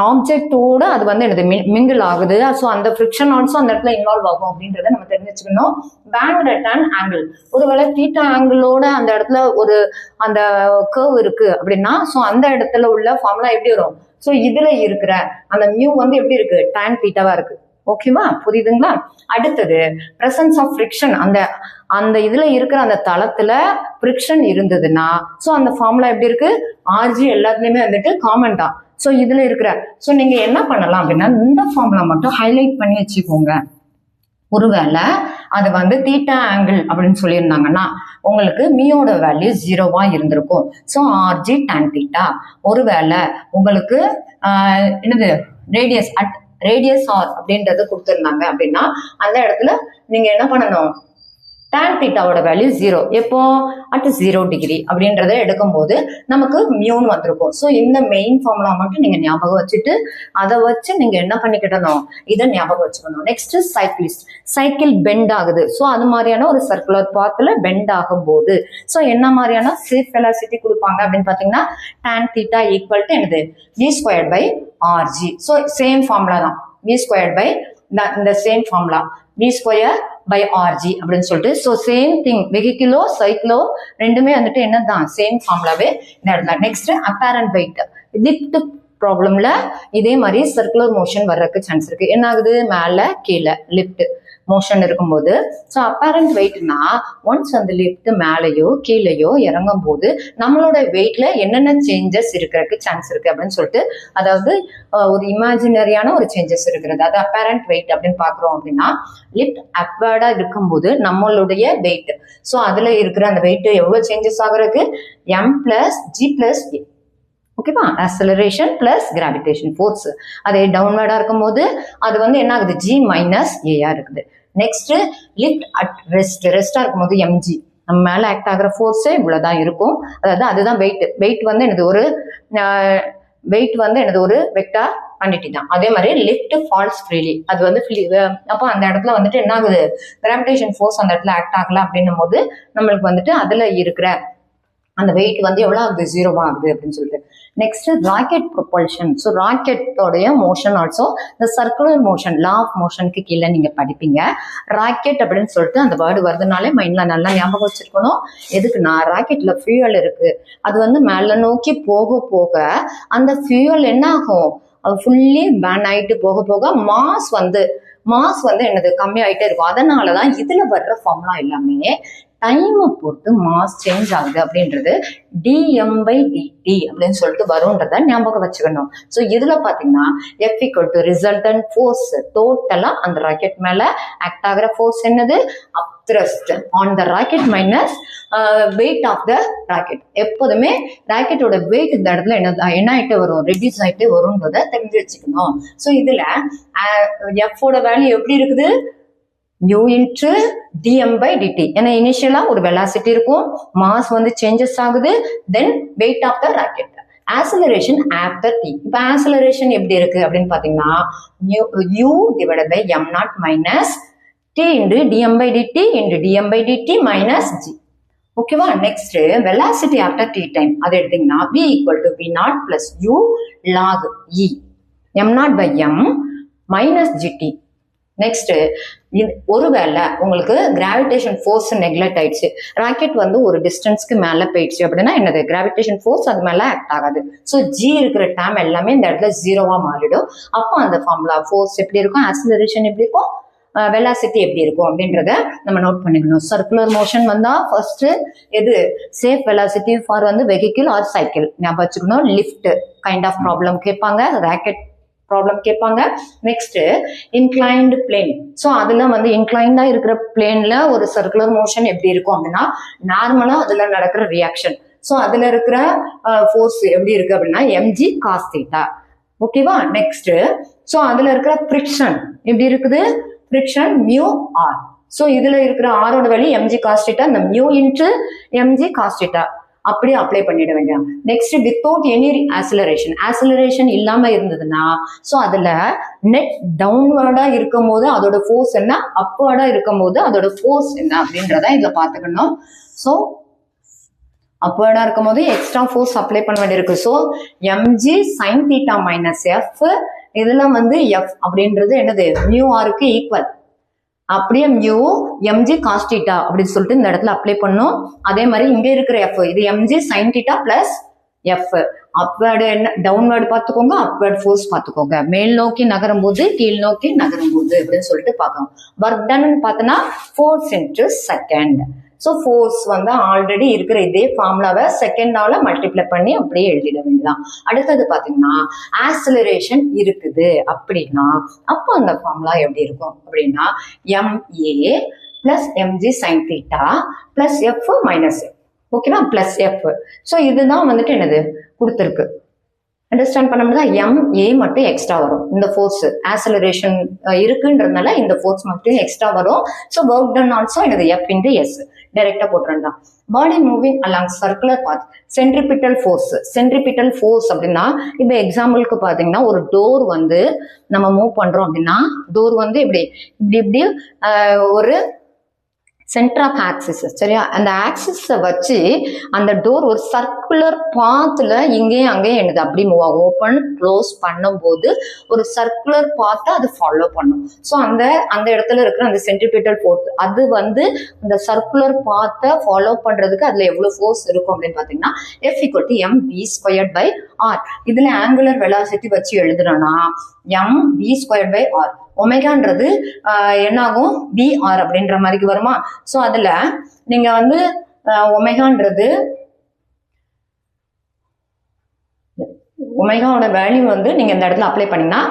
ஆப்ஜெக்டோட அது வந்து எனக்கு மிங்கிள் ஆகுது. ஸோ அந்த ஃப்ரிக்ஷன் ஆல்சோ அந்த இடத்துல இன்வால்வ் ஆகும் அப்படின்றத நம்ம தெரிஞ்சுக்கணும். பேண்ட் அட் அண்ட் ஆங்கிள், ஒருவேளை தீட்டா ஆங்கிளோட அந்த இடத்துல ஒரு அந்த கர்வ் இருக்கு அப்படின்னா ஸோ அந்த இடத்துல உள்ள ஃபார்முலா எப்படி வரும், ஸோ இதுல இருக்கிற அந்த மியூ வந்து எப்படி இருக்கு, டான் தீட்டாவா இருக்கு. ஓகேவா, புரியுதுங்களா? அடுத்தது பிரசன்ஸ் ஆஃப் ஃப்ரிக்ஷன், அந்த இதுல இருக்கிற அந்த தளத்துல ஃப்ரிக்ஷன் இருந்ததுன்னா ஸோ அந்த ஃபார்முலா எப்படி இருக்கு, ஆர்ஜி எல்லாத்துலயுமே வந்துட்டு காமன் தான். ஸோ இதுல இருக்கிற ஸோ நீங்க என்ன பண்ணலாம் அப்படின்னா இந்த ஃபார்முலா மட்டும் ஹைலைட் பண்ணி வச்சுக்கோங்க. ஒருவேளை அது வந்து தீட்டா ஆங்கிள் அப்படின்னு சொல்லியிருந்தாங்கன்னா உங்களுக்கு மியோட வேல்யூ 0வா இருந்திருக்கும். So r g tan theta. ஒருவேளை உங்களுக்கு என்னது ரேடியஸ் ஆர் அப்படின்றது கொடுத்துருந்தாங்க அப்படின்னா அந்த இடத்துல நீங்க என்ன பண்ணணும், டான் தீட்டாவோட வேல்யூ 0 எப்போ, அட் 0 டிகிரி அப்படின்றத எடுக்கும்போது நமக்கு மியூன்னு வந்திருக்கும். ஸோ இந்த மெயின் ஃபார்முலா மட்டும் நீங்க ஞாபகம் வச்சுட்டு அதை வச்சு நீங்க என்ன பண்ணிக்கிட்டணும், இதை ஞாபகம் வச்சுக்கணும். நெக்ஸ்ட் சைக்கிளிஸ்ட், சைக்கிள் பெண்ட் ஆகுது. ஸோ அது மாதிரியான ஒரு சர்க்குலர் பாத்துல பெண்ட் ஆகும் போது ஸோ என்ன மாதிரியான சேஃப் வெலாசிட்டி கொடுப்பாங்க அப்படின்னு பாத்தீங்கன்னா டான் தீட்டா ஈக்குவல் டு என்னது, v squared by r g. So same formula தான், v ஸ்கொயர்ட் பை இந்த same formula v square by r g அப்படின்னு சொல்லிட்டு. ஸோ சேம் திங், வெஹிக்கிளோ சைக்கிளோ ரெண்டுமே வந்துட்டு என்னதான் சேம் ஃபார்முலாவே இந்த இடத்துல. நெக்ஸ்ட் அப்பேரண்ட் வெயிட், லிஃப்ட் ப்ராப்ளம்ல இதே மாதிரி சர்க்குலர் மோஷன் வர்றதுக்கு சான்ஸ் இருக்கு. என்ன ஆகுது, மேல கீழே லிஃப்ட் மோஷன் இருக்கும்போது. ஸோ அப்பேரண்ட் வெயிட்னா ஒன்ஸ் அந்த லிஃப்ட் மேலேயோ கீழேயோ இறங்கும் போது நம்மளோட வெயிட்ல என்னென்ன சேஞ்சஸ் இருக்கிறதுக்கு சான்ஸ் இருக்கு அப்படின்னு சொல்லிட்டு, அதாவது ஒரு இமேஜினரியான ஒரு சேஞ்சஸ் இருக்கிறது. அது அப்பேரண்ட் வெயிட் அப்படின்னு பாக்குறோம் அப்படின்னா, லிஃப்ட் அப்வர்டா இருக்கும்போது நம்மளுடைய வெயிட், ஸோ அதுல இருக்கிற அந்த வெயிட் எவ்வளவு சேஞ்சஸ் ஆகுறதுக்கு m plus g plus a. ஓகேவா? Acceleration plus gravitation force. அதே டவுன்வர்டா இருக்கும்போது அது வந்து என்ன ஆகுது, g மைனஸ் ஏஆ இருக்குது. நெக்ஸ்ட் லிஃப்ட் அட் ரெஸ்டா இருக்கும்போது mg, நம்ம மேல ஆக்ட் ஆகிற ஃபோர்ஸ் இவ்வளவுதான் இருக்கும். அதாவது அதுதான் வெயிட். வெயிட் வந்து எனது ஒரு வெக்டார் குவாண்டிட்டி தான். அதே மாதிரி லிஃப்ட் ஃபால்ஸ் ஃப்ரீலி, அது வந்து அப்போ அந்த இடத்துல வந்துட்டு என்ன ஆகுது, கிராவிடேஷன் ஃபோர்ஸ் அந்த இடத்துல ஆக்ட் ஆகல அப்படின்னும் போது நம்மளுக்கு வந்துட்டு அதுல இருக்கிற அந்த வெயிட் வந்து எவ்வளவு ஆகுது, 0 ஆகுது அப்படின்னு சொல்லிட்டு. Next rocket propulsion. ஸோ ராக்கெட்டோடைய மோஷன் ஆல்சோ இந்த சர்க்குலர் மோஷன், லா ஆஃப் மோஷனுக்கு கீழே நீங்க படிப்பீங்க. ராக்கெட் அப்படின்னு சொல்லிட்டு அந்த வேர்டு வருதுனாலே மைண்ட்ல நல்லா ஞாபகம் வச்சிருக்கணும். எதுக்குன்னா ராக்கெட்ல ஃபியூயல் இருக்கு, அது வந்து மேல நோக்கி போக போக அந்த ஃபியூயல் என்ன ஆகும், அது ஃபுல்லி பேன் ஆயிட்டு போக போக மாஸ் வந்து என்னது கம்மி ஆயிட்டே இருக்கும். அதனாலதான் இதுல வர்ற ஃபார்முலா எல்லாமே டைமை பொறுத்து மாஸ் சேஞ்ச் ஆகுது அப்படின்றது dm/dt அப்படின்னு சொல்லிட்டு வரும்ன்றத ஞாபகம் வச்சுக்கணும். ஸோ இதுல பாத்தீங்கன்னா F = ரிசல்டன்ட் ஃபோர்ஸ், டோட்டலா அந்த ராக்கெட் மேல ஆக்ட் ஆகிற ஃபோர்ஸ் என்னது, upthrust on the rocket minus weight of the rocket. எப்போதுமே ராக்கெட்டோட வெயிட் இந்த இடத்துல என்ன ஆயிட்டு வரும், ரெடியூஸ் ஆயிட்டு வரும்ன்றத தெரிஞ்சு வச்சுக்கணும். ஸோ இதுல F ஓட வேல்யூ எப்படி இருக்குது, u into dm/dt. ஏன்னா இனிஷியலா ஒரு வெலாசிட்டி இருக்கும், மாஸ் வந்து சேஞ்சஸ் ஆகுது, then weight of the rocket, acceleration after t. இப்போ ஆக்சலரேஷன் எப்படி இருக்கு அப்படின்னு பாத்தீங்கன்னா u divided by m0 minus t into dm/dt into dm/dt minus g. ஓகேவா? Next velocity after t time, அது எடுத்தீங்கன்னா v = v0 plus u log e m0 by m minus gt. Next ஒருவேளை உங்களுக்கு கிராவிடேஷன் ஃபோர்ஸ் நெக்லெக்ட் ஆயிடுச்சு, rocket வந்து ஒரு டிஸ்டன்ஸ்க்கு மேல போயிடுச்சு அப்படின்னா என்னது, கிராவிடேஷன் ஃபோர்ஸ் அது மேல ஆக்ட் ஆகாது. ஸோ ஜி இருக்கிற டேம் எல்லாமே இந்த இடத்துல 0வா மாறிடும். அப்போ அந்த ஃபார்முலா ஃபோர்ஸ் எப்படி இருக்கும், ஆக்சலரேஷன் எப்படி இருக்கும், வெலாசிட்டி எப்படி இருக்கும் அப்படின்றத நம்ம நோட் பண்ணிக்கணும். சர்க்குலர் மோஷன் வந்தா ஃபர்ஸ்ட் எது, சேஃப் வெலாசிட்டி ஃபார் வந்து வெஹிக்கிள் ஆர் சைக்கிள் ஞாபகம் வச்சுக்கணும். லிஃப்ட் கைண்ட் ஆஃப் ப்ராப்ளம் கேட்பாங்க, ராக்கெட் ப்ராப்ளம் கேட்பாங்க. Next inclined plane. ஸோ அதுல வந்து இன்க்ளைண்டா இருக்கிற பிளேன்ல ஒரு சர்க்குலர் மோஷன் எப்படி இருக்கும் அப்படின்னா, நார்மலா அதுல நடக்கிற ரியாக்ஷன், ஸோ அதுல இருக்கிற ஃபோர்ஸ் எப்படி இருக்கு அப்படின்னா mg cos θ. ஓகேவா? நெக்ஸ்ட் ஸோ அதுல இருக்கிற ஃப்ரிக்ஷன் எப்படி இருக்குது, ஃப்ரிக்ஷன் மியூ ஆர். ஸோ இதுல இருக்கிற ஆரோட வேல்யூ mg cos θ, இந்த மியூ இன்ட்டு mg cos θ அப்படியே அப்ளை பண்ணிட வேண்டியது. நெக்ஸ்ட் வித்தவுட் எனி ஆக்சலரேஷன் இல்லாம இருந்ததுன்னா, ஸோ அதுல நெட் டவுன்வர்டா இருக்கும் போது அதோட ஃபோர்ஸ் என்ன, அப்வர்டா இருக்கும் போது அதோட ஃபோர்ஸ் என்ன அப்படின்றத இதுல பாத்துக்கணும். ஸோ அப்வர்டா இருக்கும் போது எக்ஸ்ட்ரா ஃபோர்ஸ் அப்ளை பண்ண வேண்டியிருக்கு. So mg sin θ minus f, இதுல வந்து f அப்படின்றது என்னது, மியூ ஆருக்கு ஈக்குவல். அப்படியே மியூ mg cos θ அப்படின்னு சொல்லிட்டு இந்த இடத்துல அப்ளை பண்ணும். அதே மாதிரி இங்க இருக்கிற f, இது mg sin θ plus f. Upward என்ன, டவுன்வர்டு பார்த்துக்கோங்க, அப்வர்ட் ஃபோர்ஸ் பார்த்துக்கோங்க, மேல் நோக்கி நகரும் போது கீழ் நோக்கி நகரும் போது அப்படின்னு சொல்லிட்டு பார்க்கணும். ஒர்க் டன் பார்த்தோன்னா force into second. So force வந்து ஆல்ரெடி இருக்கிற இதே ஃபார்முலாவை செகண்டால மல்டிப்ளை பண்ணி அப்படியே எழுதிட வேண்டியதான். அடுத்தது பார்த்தீங்கன்னா ஆக்சலரேஷன் இருக்குது அப்படின்னா அப்போ அந்த ஃபார்முலா எப்படி இருக்கும் அப்படின்னா ma plus mg sin θ plus f minus f. ஓகேவா? Plus f. ஸோ இதுதான் வந்துட்டு என்னது கொடுத்துருக்கு. அண்டர்ஸ்டாண்ட் பண்ண முடியாது. ma மட்டும் எக்ஸ்ட்ரா வரும், இந்த ஃபோர்ஸ் ஆக்சலரேஷன் இருக்குன்றதுனால இந்த ஃபோர்ஸ் மட்டும் எக்ஸ்ட்ரா வரும். ஸோ ஒர்க் டன் ஆல்சோ என்னது f இன்டு எஸ் டைரக்டா போட்டுருந்தான். Body moving along circular path, centripetal force அப்படின்னா இப்போ எக்ஸாம்பிளுக்கு பாத்தீங்கன்னா ஒரு டோர் வந்து நம்ம மூவ் பண்றோம் அப்படின்னா, டோர் வந்து இப்படி ஒரு சென்டர் ஆஃப் ஆக்சிஸ், சரியா? அந்த ஆக்சிஸை வச்சு அந்த டோர் ஒரு சர்க்குலர் பாத்துல இங்கேயும் அங்கேயும் என்னது அப்படி மூவ் ஆகும். ஓப்பன் க்ளோஸ் பண்ணும்போது ஒரு சர்க்குலர் பாத்தை அது ஃபாலோ பண்ணும். ஸோ அந்த இடத்துல இருக்கிற அந்த சென்ட்ரிபிட்டல் ஃபோர்ஸ் அது வந்து அந்த சர்க்குலர் பாத்தை ஃபாலோ பண்றதுக்கு அதுல எவ்வளவு ஃபோர்ஸ் இருக்கும் அப்படின்னு பாத்தீங்கன்னா F = mv²/r. இதுல ஆங்குலர் வெலாசிட்டி வச்சு எழுதுறோம்னா mv²/r. ஒமேகான்றது என்ன ஆகும் VR அப்படின்ற மாதிரி வருமா. ஸோ அதுல நீங்க வந்து ஒமேகான்றது ஒமேகாவோட வேல்யூ வந்து நீங்க இந்த இடத்துல அப்ளை பண்ணீங்கன்னா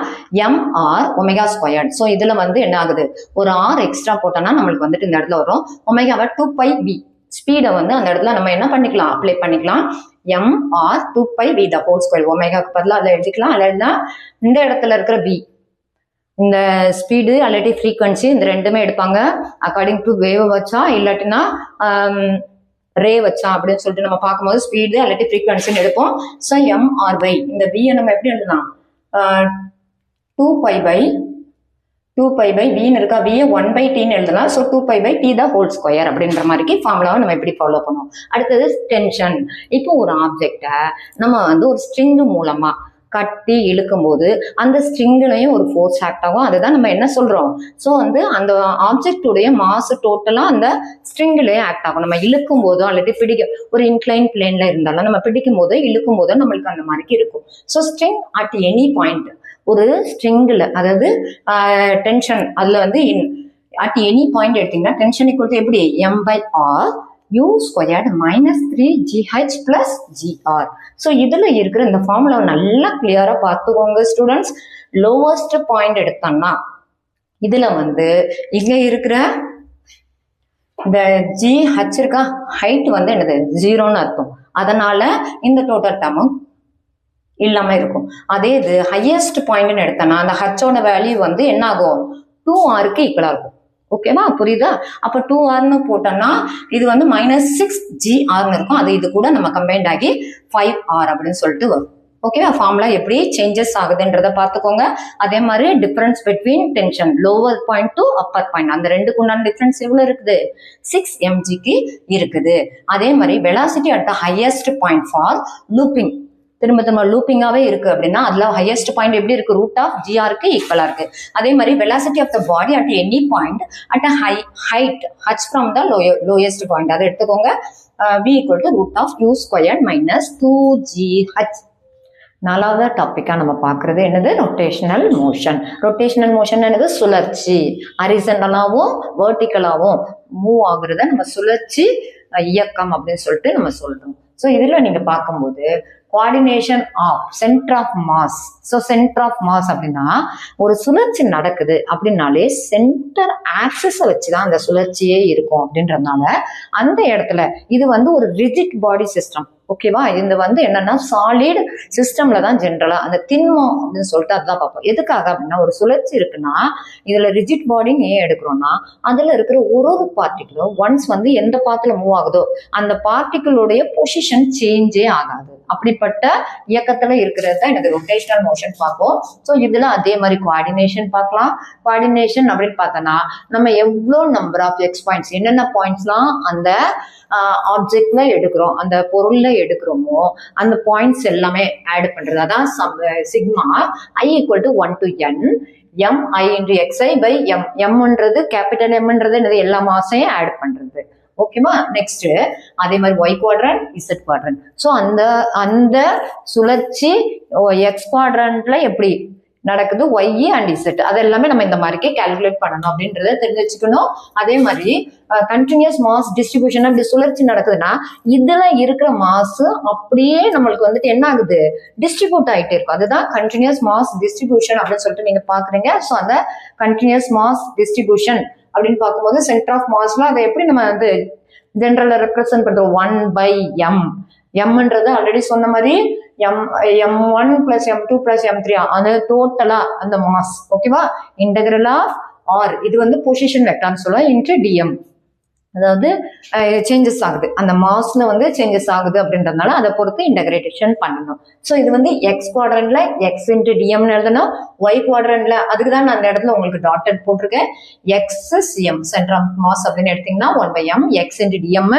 MR ஒமேகா ஸ்கொயர்ட். ஸோ இதுல வந்து என்ன ஆகுது, ஒரு R எக்ஸ்ட்ரா போட்டோம்னா நம்மளுக்கு வந்துட்டு இந்த இடத்துல வரும் ஒமேகாவை 2πV. ஸ்பீடை வந்து அந்த இடத்துல நம்ம என்ன பண்ணிக்கலாம், அப்ளை பண்ணிக்கலாம். MR 2πV the whole square. ஒமேகாக்கு பதிலாக அதில் எழுதிக்கலாம். இல்லைன்னா இந்த இடத்துல இருக்கிற V, இந்த ஸ்பீடு அல்லாட்டி ஃப்ரீக்வன்சி இந்த ரெண்டுமே எடுப்பாங்க அக்கார்டிங் டு வேவ் வச்சா இல்லாட்டினா ரே வச்சா அப்படின்னு சொல்லிட்டு நம்ம பார்க்கும்போது ஸ்பீடு அல்லாட்டி ஃப்ரீக்வன்சின்னு எடுப்போம். ஸோ MR/, இந்த V நம்ம எப்படி எழுதலாம், 2π/Vன்னு இருக்கா, V 1/Tன்னு எழுதலாம். ஸோ 2π/T த ஹோல் ஸ்கொயர் அப்படின்ற மாதிரி ஃபார்முலாவை நம்ம எப்படி ஃபாலோ பண்ணுவோம். அடுத்தது டென்ஷன். இப்போ ஒரு ஆப்ஜெக்டை நம்ம வந்து ஒரு ஸ்ட்ரிங் மூலமா கட்டி இழுக்கும் போது அந்த ஸ்ட்ரிங்லையும் ஒரு ஃபோர்ஸ் ஆக்ட் ஆகும். அதுதான் நம்ம என்ன சொல்றோம், ஸோ வந்து அந்த ஆப்ஜெக்டுடைய மாஸ் டோட்டலா அந்த ஸ்ட்ரிங்லயே ஆக்ட் ஆகும். நம்ம இழுக்கும் போதோ அல்லது ஒரு இன்க்ளைன் பிளேன்ல இருந்தாலும் நம்ம பிடிக்கும் போதோ இழுக்கும் போதோ நம்மளுக்கு அந்த மாதிரி இருக்கும். So string at any point, ஒரு ஸ்ட்ரிங்ல அதாவது டென்ஷன் அதுல வந்து அட் எனி பாயிண்ட் எடுத்தீங்கன்னா டென்ஷன் ஈக்குவல் எப்படி M/R U squared -3GH + GR. So இதுல இருக்கிற இந்த ஃபார்முலாவை நல்லா கிளியரா பார்த்துக்கோங்க ஸ்டூடெண்ட்ஸ். லோவஸ்ட் பாயிண்ட் எடுத்தோம்னா இதுல வந்து இங்க இருக்கிற இந்த GH இருக்கா, ஹைட் வந்து என்னது 0ன்னு அர்த்தம். அதனால இந்த டோட்டல் டேர்மும் இல்லாம இருக்கும். அதே இது ஹையஸ்ட் பாயிண்ட்னு எடுத்தோம்னா அந்த ஹச்சோட வேல்யூ வந்து என்ன ஆகும், 2Rக்கு ஈக்குவலா இருக்கும். ஓகேவா, புரியுதா? அப்ப 2Rன்னு போட்டோம்னா இது வந்து -6GRன்னு இருக்கும். அது இது கூட நம்ம கம்பைன்ட் ஆகி 5R அப்படின்னு சொல்லிட்டு வரும். ஓகேவா, ஃபார்முலா எப்படி சேஞ்சஸ் ஆகுதுன்றத பார்த்துக்கோங்க. அதே மாதிரி difference between tension lower point to Appar point, அந்த ரெண்டுக்கு உண்டான டிஃபரன்ஸ் எவ்வளவு இருக்குது, 6 mgக்கு இருக்குது. அதே மாதிரி velocity at the highest point for looping, திரும்ப திரும்ப லூப்பிங்காவே இருக்கு அப்படின்னா அதுல ஹையஸ்ட் பாயிண்ட் எப்படி இருக்கு, √GRக்கு ஈக்குவலா இருக்கு. அதே மாதிரி velocity of the body at any point at height h from the lowest point, அதை எடுத்துக்கோங்க. V = √U² - 2GH. நாலாவது டாபிக்கா நம்ம பார்க்கறது என்னது, ரொட்டேஷனல் மோஷன். ரொட்டேஷனல் மோஷன் என்னது, சுழற்சி. ஹரிசன்டலாவும் வெர்டிகலாவும் மூவ் ஆகுறத நம்ம சுழற்சி இயக்கம் அப்படின்னு சொல்லிட்டு நம்ம சொல்றோம். ஸோ இதுல நீங்க பார்க்கும்போது coordination of centre of mass. So centre of mass அப்படின்னா ஒரு சுழற்சி நடக்குது அப்படின்னாலே சென்டர் ஆக்சிஸை வச்சுதான் அந்த சுழற்சியே இருக்கும். அப்படின்றதுனால அந்த இடத்துல இது வந்து ஒரு ரிஜிட் பாடி சிஸ்டம். ஓகேவா, இது வந்து என்னன்னா சாலிட் சிஸ்டம்ல தான் ஜென்ரலா அந்த திண்மம் அப்படின்னு சொல்லிட்டு அதுதான் பார்ப்போம். எதுக்காக அப்படின்னா ஒரு சுழற்சி இருக்குன்னா இதுல ரிஜிட் பாடின்னு ஏன் எடுக்கிறோம்னா அதுல இருக்கிற ஒரு பார்ட்டிகிளும் ஒன்ஸ் வந்து எந்த பாத்துல மூவ் ஆகுதோ அந்த பார்ட்டிகிளுடைய பொசிஷன் சேஞ்சே ஆகாது. அப்படிப்பட்ட இயக்கத்துல இருக்கிறது தான் எனக்கு ரொட்டேஷனல் மோஷன் பார்ப்போம். ஸோ இதுல அதே மாதிரி கோஆர்டினேஷன் பார்க்கலாம். கோஆர்டினேஷன் அப்படின்னு பார்த்தோன்னா நம்ம எவ்வளோ நம்பர் ஆஃப் எக்ஸ் பாயிண்ட்ஸ், என்னென்ன பாயிண்ட்ஸ்லாம் அந்த ஆப்ஜெக்ட்ல எடுக்கிறோம், அந்த பொருள்ல எடுக்கிறோமோ அந்த பாயிண்ட்ஸ் எல்லாமே ஆட் பண்றது. அதான் sigma I = 1 to n mi × xi/m. mன்றது கேபிட்டல் Mன்றது என்னது, எல்லா மாசையும் ஆட் பண்றது. ஓகேவா, நெக்ஸ்ட் அதே மாதிரி Y quadrant Z quadrant. So அந்த சுழற்சி எக்ஸ் குவாட்ரண்ட்ல எப்படி நடக்குது, Y and Z அது எல்லாமே நம்ம இந்த மாதிரிக்கே கால்குலேட் பண்ணணும் அப்படின்றத தெரிஞ்சு வச்சுக்கணும். அதே மாதிரி கண்டினியூஸ் மாஸ் டிஸ்ட்ரிபியூஷன் அப்படி சுழற்சி நடக்குதுன்னா இதுல இருக்கிற மாஸ் அப்படியே நம்மளுக்கு வந்துட்டு என்ன ஆகுது, டிஸ்ட்ரிபியூட் ஆகிட்டே இருக்கும். அதுதான் கண்டினியூஸ் மாஸ் டிஸ்ட்ரிபியூஷன் அப்படின்னு சொல்லிட்டு நீங்க பாக்குறீங்க. ஸோ அந்த கண்டினியூஸ் மாஸ் டிஸ்ட்ரிபியூஷன் அப்படின்னு பார்க்கும்போது சென்டர் ஆஃப் மாஸ்ல அதை எப்படி நம்ம வந்து ஜென்ரலா ரெப்ரசென்ட் பண்றோம், 1/m. எம்ன்றது ஆல்ரெடி சொன்ன மாதிரி m1 + m2 + m3 அது டோட்டலா அந்த மாஸ். ஓகேவா, இன்டெகிரல் ஆஃப் R இது வந்து பொசிஷன் வெக்டார்னு சொல்லுவோம் இன்டு dm. அதாவது சேஞ்சஸ் ஆகுது, அந்த மாஸ்ல வந்து சேஞ்சஸ் ஆகுது அப்படின்றதுனால அதை பொறுத்து இன்டகிரேஷன் பண்ணணும். ஸோ இது வந்து எக்ஸ் குவாட்ரண்ட்ல எக்ஸ் × டிஎம்னு எழுதணும். ஒய் குவாட்ரண்ட்ல அதுக்கு தான் நான் அந்த இடத்துல உங்களுக்கு டாட்டட் போட்டிருக்கேன். X m centre of mass அப்படின்னு எடுத்தீங்கன்னா 1/m எக்ஸ் × டிஎம்.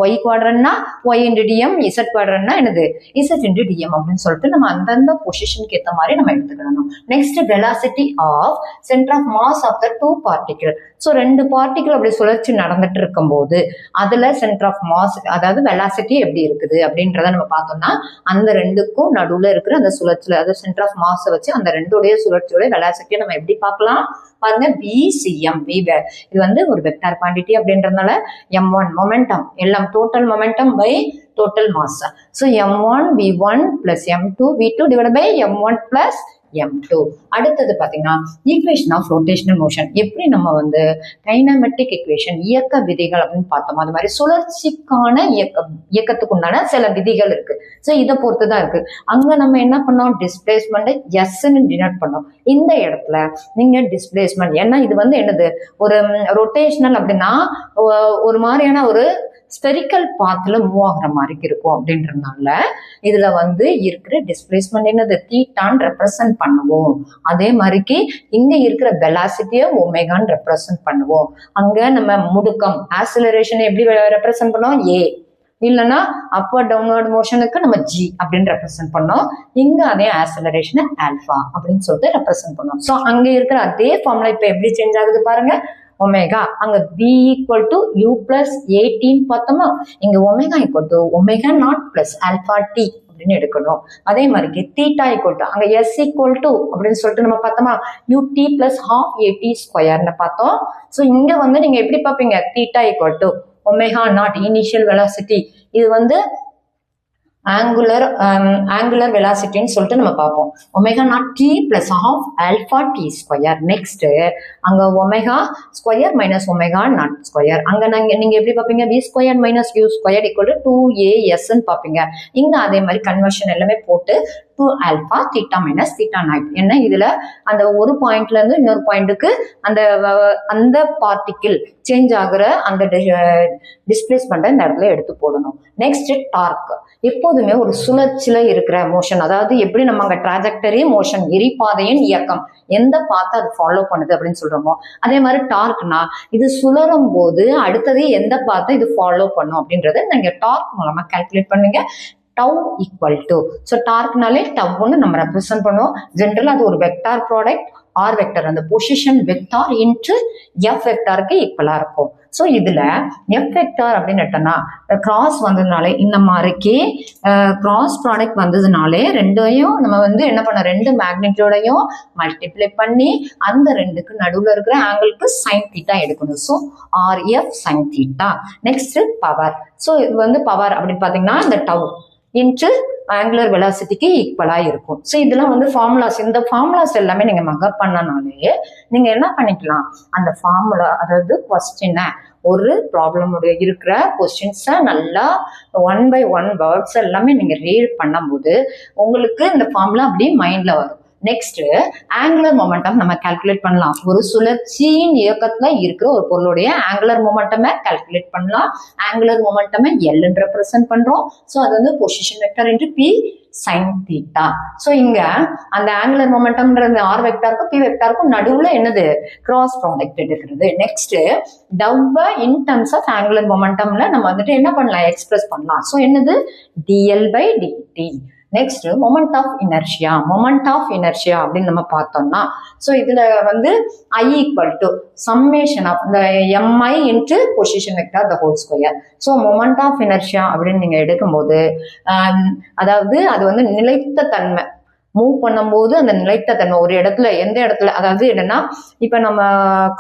ஒய் குவாட்ரண்ட்னா ஒய் × டிஎம், இசட் குவாட்ரண்ட்னா என்னது இசட் × டிஎம் அப்படின்னு சொல்லிட்டு நம்ம அந்தந்த பொசிஷனுக்கு ஏற்ற மாதிரி நம்ம எடுத்துக்கணும். Next velocity of centre of mass of the 2 particle. So ரெண்டு பார்ட்டிகள் அப்படி சுழற்சி நடந்துட்டு இருக்கும்போது அதுல சென்டர் ஆஃப் மாஸ் அதாவது வெலாசிட்டி எப்படி இருக்குது அப்படின்றத நம்ம பார்த்தோம்னா அந்த ரெண்டுக்கும் நடுவுல இருக்கிற அந்த சுழற்சியில அதாவது சென்டர் ஆஃப் மாஸை வச்சு அந்த ரெண்டுடைய சுழற்சியோட வெலாசிட்டியை நம்ம எப்படி பார்க்கலாம் பாருங்க VCM இது வந்து ஒரு வெக்டார் குவான்டிட்டி அப்படின்றதுனால M1 மொமெண்டம் எல்லாம் total momentum by total mass. So M1 V1 plus M2 V2 divided by M1 plus M2. அடுத்தது பாத்தீங்கன்னா ஈக்குவேஷன் ஆஃப் ரொட்டேஷனல் மோஷன் எப்படி நம்ம வந்து டைனமெட்டிக் ஈக்குவேஷன் இயக்க விதிகள் அப்படின்னு பார்த்தோம் அது மாதிரி சுழற்சிக்கான இயக்கத்துக்கு உண்டான சில விதிகள் இருக்கு. ஸோ இதை பொறுத்து தான் இருக்கு. அங்க நம்ம என்ன பண்ணோம் டிஸ்பிளேஸ்மெண்ட் எஸ்ன்னு டினோட் பண்ணோம். இந்த இடத்துல நீங்க டிஸ்பிளேஸ்மெண்ட் ஏன்னா இது வந்து என்னது ஒரு ரொட்டேஷனல் அப்படின்னா ஒரு மாதிரியான ஒரு ஸ்பெரிக்கல் பாத்துல மூவ் ஆகுற மாதிரி இருக்கும் அப்படின்றதுனால இதுல வந்து இருக்கிற டிஸ்பிளேஸ்மெண்ட் என்னது தீட்டான்னு ரெப்ரசன்ட் பண்ணுவோம். அதே மாதிரிக்கு இங்க இருக்கிற வெலாசிட்டியை ஒமேகான்னு ரெப்ரசன்ட் பண்ணுவோம். அங்க நம்ம முடுக்கம் ஆக்சிலரேஷன் எப்படி ரெப்ரசன்ட் பண்ணோம் ஏ இல்லைன்னா அப்பர் டவுன்வர்ட் மோஷனுக்கு நம்ம ஜி அப்படின்னு ரெப்ரசென்ட் பண்ணோம். இங்க அதே ஆக்சிலரேஷன் ஆல்பா அப்படின்னு சொல்லிட்டு ரெப்ரசென்ட் பண்ணோம். ஸோ அங்க இருக்கிற அதே ஃபார்முலா இப்ப எப்படி சேஞ்ச் ஆகுது பாருங்க. ஒமேகா அங்க B equal to U plus 18 பார்த்தோமா இங்க omega equal to omega not plus alpha t அப்படின்னு எடுக்கணும். அதே மாதிரி தீட்டா equal to அங்க S equal to அப்படின்னு சொல்லிட்டு நம்ம பார்த்தோமா UT plus half AT ஸ்கொயர்னு பார்த்தோம். ஸோ இங்க வந்து நீங்க எப்படி பார்ப்பீங்க theta equal to omega naught initial velocity இது வந்து ஆங்குலர் வெலாசிட்டின்னு சொல்லிட்டு நம்ம பார்ப்போம். Omega naught t plus half alpha t square. Next அங்க omega square minus omega naught square. அங்க நீங்க எப்படி பார்ப்பீங்க v square minus u square equal to 2ASன்னு பார்ப்பீங்க. இங்க அதே மாதிரி கன்வர்ஷன் எல்லாமே போட்டு 2 alpha theta minus theta naught. ஏன்னா இதுல அந்த ஒரு பாயிண்ட்ல இருந்து இன்னொரு பாயிண்ட்டுக்கு அந்த பார்ட்டிக்கிள் சேஞ்ச் ஆகுற அந்த டிஸ்பிளேஸ்மெண்ட்டை இந்த இடத்துல எடுத்து போடணும். நெக்ஸ்ட் டார்க் எப்போதுமே ஒரு சுழற்சியில இருக்கிற மோஷன் அதாவது எப்படி நம்ம அங்க டிராஜெக்டரி மோஷன் எரிபாதையின் இயக்கம் எந்த பாத்தை அது ஃபாலோ பண்ணுது அப்படின்னு சொல்றோமோ அதே மாதிரி டார்க்னா இது சுழலும் போது அடுத்தது எந்த பாத்தை இது ஃபாலோ பண்ணும் அப்படின்றத நீங்க டார்க் மூலமா கால்குலேட் பண்ணுங்க. டவ் ஈக்குவல் டு ஸோ டார்க்னாலே டவ்னு நம்ம ரெப்ரசென்ட் பண்ணுவோம். ஜென்ரலா அது ஒரு வெக்டார் ப்ராடக்ட் ஆர் வெக்டர் அந்த பொசிஷன் வெக்டார் இன்ட்டு எஃப் வெக்டாருக்கு ஈக்குவலா இருக்கும். ஸோ இதுல எஃப் வெக்டார் அப்படின்னு எடுத்தோம்னா கிராஸ் வந்ததுனாலே இந்த மாதிரிக்கு கிராஸ் ப்ராடக்ட் வந்ததுனாலே ரெண்டையும் நம்ம வந்து என்ன பண்ண ரெண்டு மேக்னெட்டோடையும் மல்டிப்ளை பண்ணி அந்த ரெண்டுக்கு நடுவில் இருக்கிற ஆங்கிளுக்கு சைன் தீட்டா எடுக்கணும். So RF sine theta. Next power. So இது வந்து பவர் அப்படின்னு பார்த்தீங்கன்னா இந்த டவ் இன்ட்டு ஆங்குலர் வெலாசிட்டிக்கு ஈக்குவலா இருக்கும். ஸோ இதெல்லாம் வந்து ஃபார்முலாஸ் இந்த ஃபார்முலாஸ் எல்லாமே நீங்க மகப் பண்ணனாலே நீங்க என்ன பண்ணிக்கலாம் அந்த ஃபார்முலா அதாவது கொஸ்டினை ஒரு ப்ராப்ளம் இருக்கிற கொஸ்டின்ஸை நல்லா 1 by 1 வேர்ட்ஸ் எல்லாமே நீங்க ரீட் பண்ணும்போது உங்களுக்கு இந்த ஃபார்முலா அப்படியே மைண்ட்ல வரும். நெக்ஸ்ட் ஆங்குலர் மொமெண்டம் நம்ம கால்குலேட் பண்ணலாம். ஒரு சுழற்சியின் இயக்கத்துல இருக்கிற ஒரு பொருளுடைய ஆங்குலர் மொமெண்டமை கால்குலேட் பண்ணலாம். ஆங்குலர் மொமெண்டமை எல்ன்னு ரெப்ரசென்ட் பண்றோம். ஸோ அது வந்து position vector into p sine theta. So இங்க அந்த ஆங்குலர் மொமெண்டம்ன்றது ஆர் வெக்டாருக்கும் பி வெக்டாருக்கும் நடுவுல என்னது கிராஸ் ப்ராடக்ட் எடுக்கிறது. Next tau in terms of angular மொமெண்டம்ல நம்ம வந்துட்டு என்ன பண்ணலாம் எக்ஸ்பிரஸ் பண்ணலாம். ஸோ என்னது dl by dt. Next moment of inertia. Moment of inertia அப்படின்னு நம்ம பார்த்தோம்னா ஸோ இதுல வந்து I equal to summation of இந்த MI into position vector the whole square. So moment of inertia அப்படின்னு நீங்க எடுக்கும்போது அதாவது அது வந்து நிலைத்த தன்மை மூவ் பண்ணும்போது அந்த நிலைத்த தன்மை ஒரு இடத்துல எந்த இடத்துல அதாவது என்னன்னா இப்ப நம்ம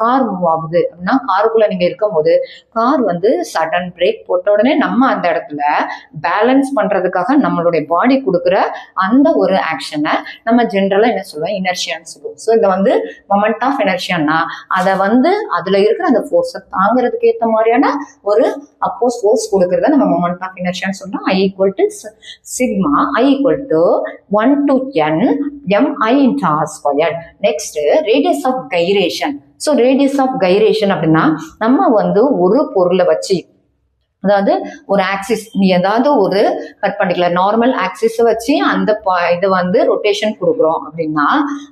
கார் மூவ் ஆகுது அப்படின்னா காருக்குள்ள நீங்க இருக்கும் போது கார் வந்து சடன் பிரேக் போட்ட உடனே நம்ம அந்த இடத்துல பேலன்ஸ் பண்றதுக்காக நம்மளுடைய பாடி கொடுக்குற அந்த ஒரு ஆக்ஷனை நம்ம ஜென்ரலா என்ன சொல்லுவோம் இனர்ஷியான்னு சொல்லுவோம். ஸோ இதை வந்து மொமெண்ட் ஆஃப் இனர்ஷியான்னா அதை வந்து அதுல இருக்கிற அந்த ஃபோர்ஸை தாங்கிறதுக்கு ஏற்ற மாதிரியான ஒரு அப்போஸ் ஃபோர்ஸ் கொடுக்கறத நம்ம மொமெண்ட் ஆஃப் இனர்ஷியான்னு சொல்றோம். I equal to sigma I equal to 1 to n mi into r squared. Next radius of gyration. So radius of gyration அப்படின்னா நம்ம வந்து ஒரு பொருளை வச்சு அதாவது ஒரு ஆக்சிஸ் நீ ஏதாவது ஒரு பர்பெண்டிகுலர் நார்மல் ஆக்சிஸை வச்சு அந்த இதை வந்து ரொட்டேஷன் கொடுக்குறோம் அப்படின்னா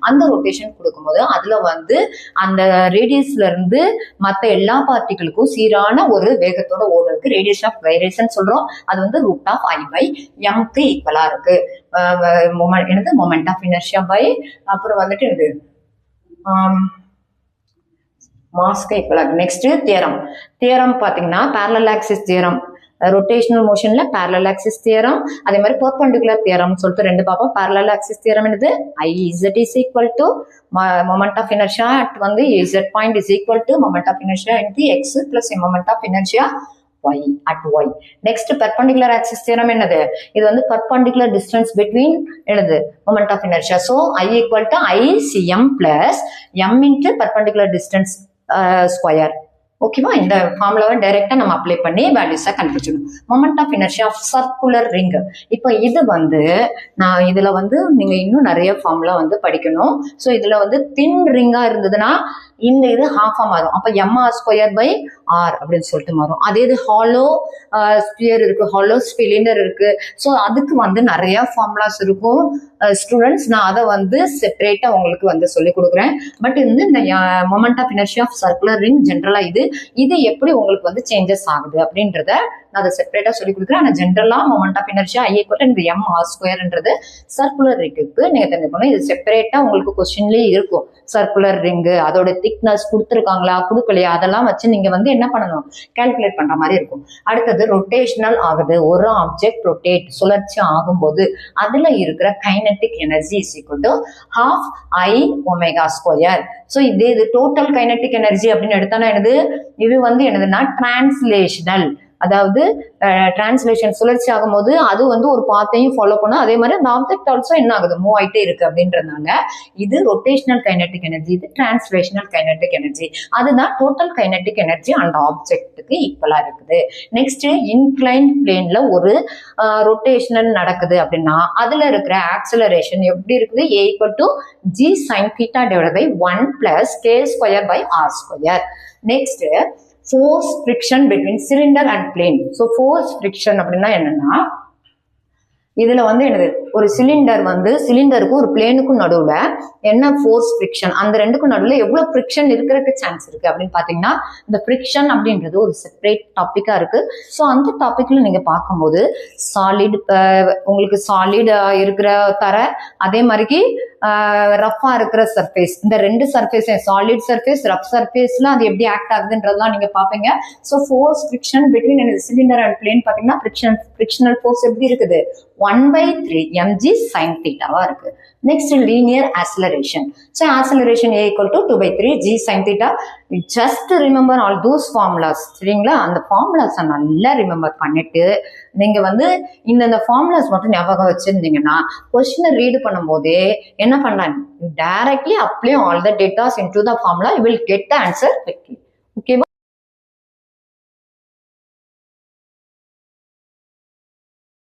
அந்த ரொட்டேஷன் கொடுக்கும்போது அதுல வந்து அந்த ரேடியஸ்ல இருந்து மற்ற எல்லா பார்ட்டிகளுக்கும் சீரான ஒரு வேகத்தோட ஓடுறதுக்கு ரேடியஸ் ஆஃப் கைரேஷன் சொல்றோம். அது வந்து ரூட் ஆஃப் I by mக்கு ஈக்குவலா இருக்கு. என்னது மொமெண்ட் ஆஃப் இனர்ஷியா பை அப்புறம் வந்துட்டு இது மாஸ்க்கு ஈக்குவலா இருக்கு. நெக்ஸ்ட் தியரம் பாத்தீங்கன்னா parallel axis தியரம், ரொட்டேஷனல் மோஷன்ல parallel axis தியரம், அதே மாதிரி பெர்பெண்டிகுலர் தியரம் சொல்லிட்டு ரெண்டு பார்ப்போம். parallel axis தியரம் என்னது, IZ is equal to moment of inertia at வந்து Z point is equal to moment of inertia into X plus moment of inertia Y at Y. Next perpendicular axis theorem என்னது, இது வந்து perpendicular distance between என்னது moment of inertia. So I equal to ICM plus M into perpendicular distance square. ஓகேவா, இந்த ஃபார்முலாவை டைரக்டா நம்ம apply பண்ணி வேல்யூஸை கண்டுபிடிச்சிடணும். Moment of inertia of circular ring. இப்போ இது வந்து நான் இதுல வந்து நீங்க இன்னும் நிறைய ஃபார்முலா வந்து படிக்கணும். ஸோ இதுல வந்து தின் ரிங்கா இருந்ததுன்னா இந்த இது ஹாஃபா மாறும். அப்ப mr²/r அப்படின்னு சொல்லிட்டு மாறும். அதே இது ஹாலோ ஸ்பியர் இருக்கு, ஹாலோ சிலிண்டர் இருக்கு. ஸோ அதுக்கு வந்து நிறைய ஃபார்முலாஸ் இருக்கும் ஸ்டூடெண்ட்ஸ். நான் அதை வந்து செப்பரேட்டா உங்களுக்கு வந்து சொல்லி கொடுக்குறேன். பட் இந்த moment of inertia of circular ring ஜென்ரலா இது எப்படி உங்களுக்கு வந்து சேஞ்சஸ் ஆகுது அப்படின்றத நான் அதை செப்பரேட்டா சொல்லி கொடுக்குறேன். ஆனா ஜென்ரலா மொமெண்ட் ஆஃப் இனர்ஷியா இந்த mr²ன்றது சர்க்குலர் ரிங்குக்கு நீங்க தெரிஞ்சுக்கணும். இது செப்பரேட்டா உங்களுக்கு கொஸ்டின்லயே இருக்கும். சர்க்குலர் ரிங்கு அதோட திக்னஸ் கொடுத்துருக்காங்களா கொடுக்கலையா அதெல்லாம் வச்சு நீங்க வந்து என்ன பண்ணணும், கால்குலேட் பண்ற மாதிரி இருக்கும். அடுத்தது ரொட்டேஷனல் ஆகுது. ஒரு ஆப்ஜெக்ட் ரொட்டேட் சுழற்சி ஆகும்போது அதுல இருக்கிற kinetic energy is equal to ½ I⍵². So இது டோட்டல் கைனடிக் எனர்ஜி அப்படின்னு எடுத்தானா என்னது, இது வந்து என்னதுன்னா டிரான்ஸ்லேஷனல். அதாவது டிரான்ஸ்லேஷன் சுழற்சி ஆகும் போது அது வந்து ஒரு பாத்தையும் ஃபாலோ பண்ணும். அதே மாதிரி அந்த ஆப்ஜெக்ட் ஆல்சோ என்ன ஆகுது, மூவ் ஆயிட்டே இருக்கு அப்படின்றதுனால இது ரொட்டேஷனல் கைனடிக் எனர்ஜி, இது டிரான்ஸ்லேஷனல் கைனடிக் எனர்ஜி. அதுதான் டோட்டல் கைனடிக் எனர்ஜி அந்த ஆப்ஜெக்ட்டுக்கு ஈக்குவலா இருக்குது. நெக்ஸ்ட் இன்க்ளைன் பிளேன்ல ஒரு ரொட்டேஷனல் நடக்குது அப்படின்னா அதுல இருக்கிற ஆக்சலரேஷன் எப்படி இருக்குது, A = G sin θ / 1 + K²/r². Next force friction between cylinder and plane. So force friction அப்படின்னா என்னன்னா, இதுல வந்து என்னது, ஒரு சிலிண்டருக்கும் ஒரு பிளேனுக்கும் நடுவுல என்ன ஃபோர்ஸ் ஃபிரிக்ஷன், அந்த ரெண்டுக்கும் நடுவுல எவ்வளவு ஃபிரிக்ஷன் இருக்கிறதுக்கு சான்ஸ் இருக்கு அப்படின்னு பாத்தீங்கன்னா, இந்த ஃபிரிக்ஷன் அப்படின்றது ஒரு செப்பரேட் டாபிக்கா இருக்கு. ஸோ அந்த டாபிக்ல நீங்க பார்க்கும்போது சாலிட், உங்களுக்கு சாலிட் இருக்கிற தர, அதே மாதிரி ரஃபா இருக்கிற சர்ஃபேஸ், இந்த ரெண்டு சர்ஃபேஸ் சாலிட் சர்ஃபேஸ் ரஃப் சர்ஃபேஸ்ல அது எப்படி ஆக்ட் ஆகுதுன்றதுலாம் நீங்க பாப்பீங்க. So force friction between cylinder and plane பாத்தீங்கன்னா ஃபிரிக்ஷனல் ஃபோர்ஸ் எப்படி இருக்குது, 1/3 mg sin θவா இருக்கு. Next linear acceleration. So acceleration A = 2/3 g sin θ. Just remember all those formulas. சரிங்களா, அந்த ஃபார்முலாஸை நல்லா ரிமெம்பர் பண்ணிட்டு நீங்க வந்து இந்த ஃபார்முலாஸ் மட்டும் ஞாபகம் வச்சிருந்தீங்கன்னா கொஸ்டினை ரீட் பண்ணும் போதே என்ன பண்ணலாம், directly apply all the datas into the formula, you will get the answer.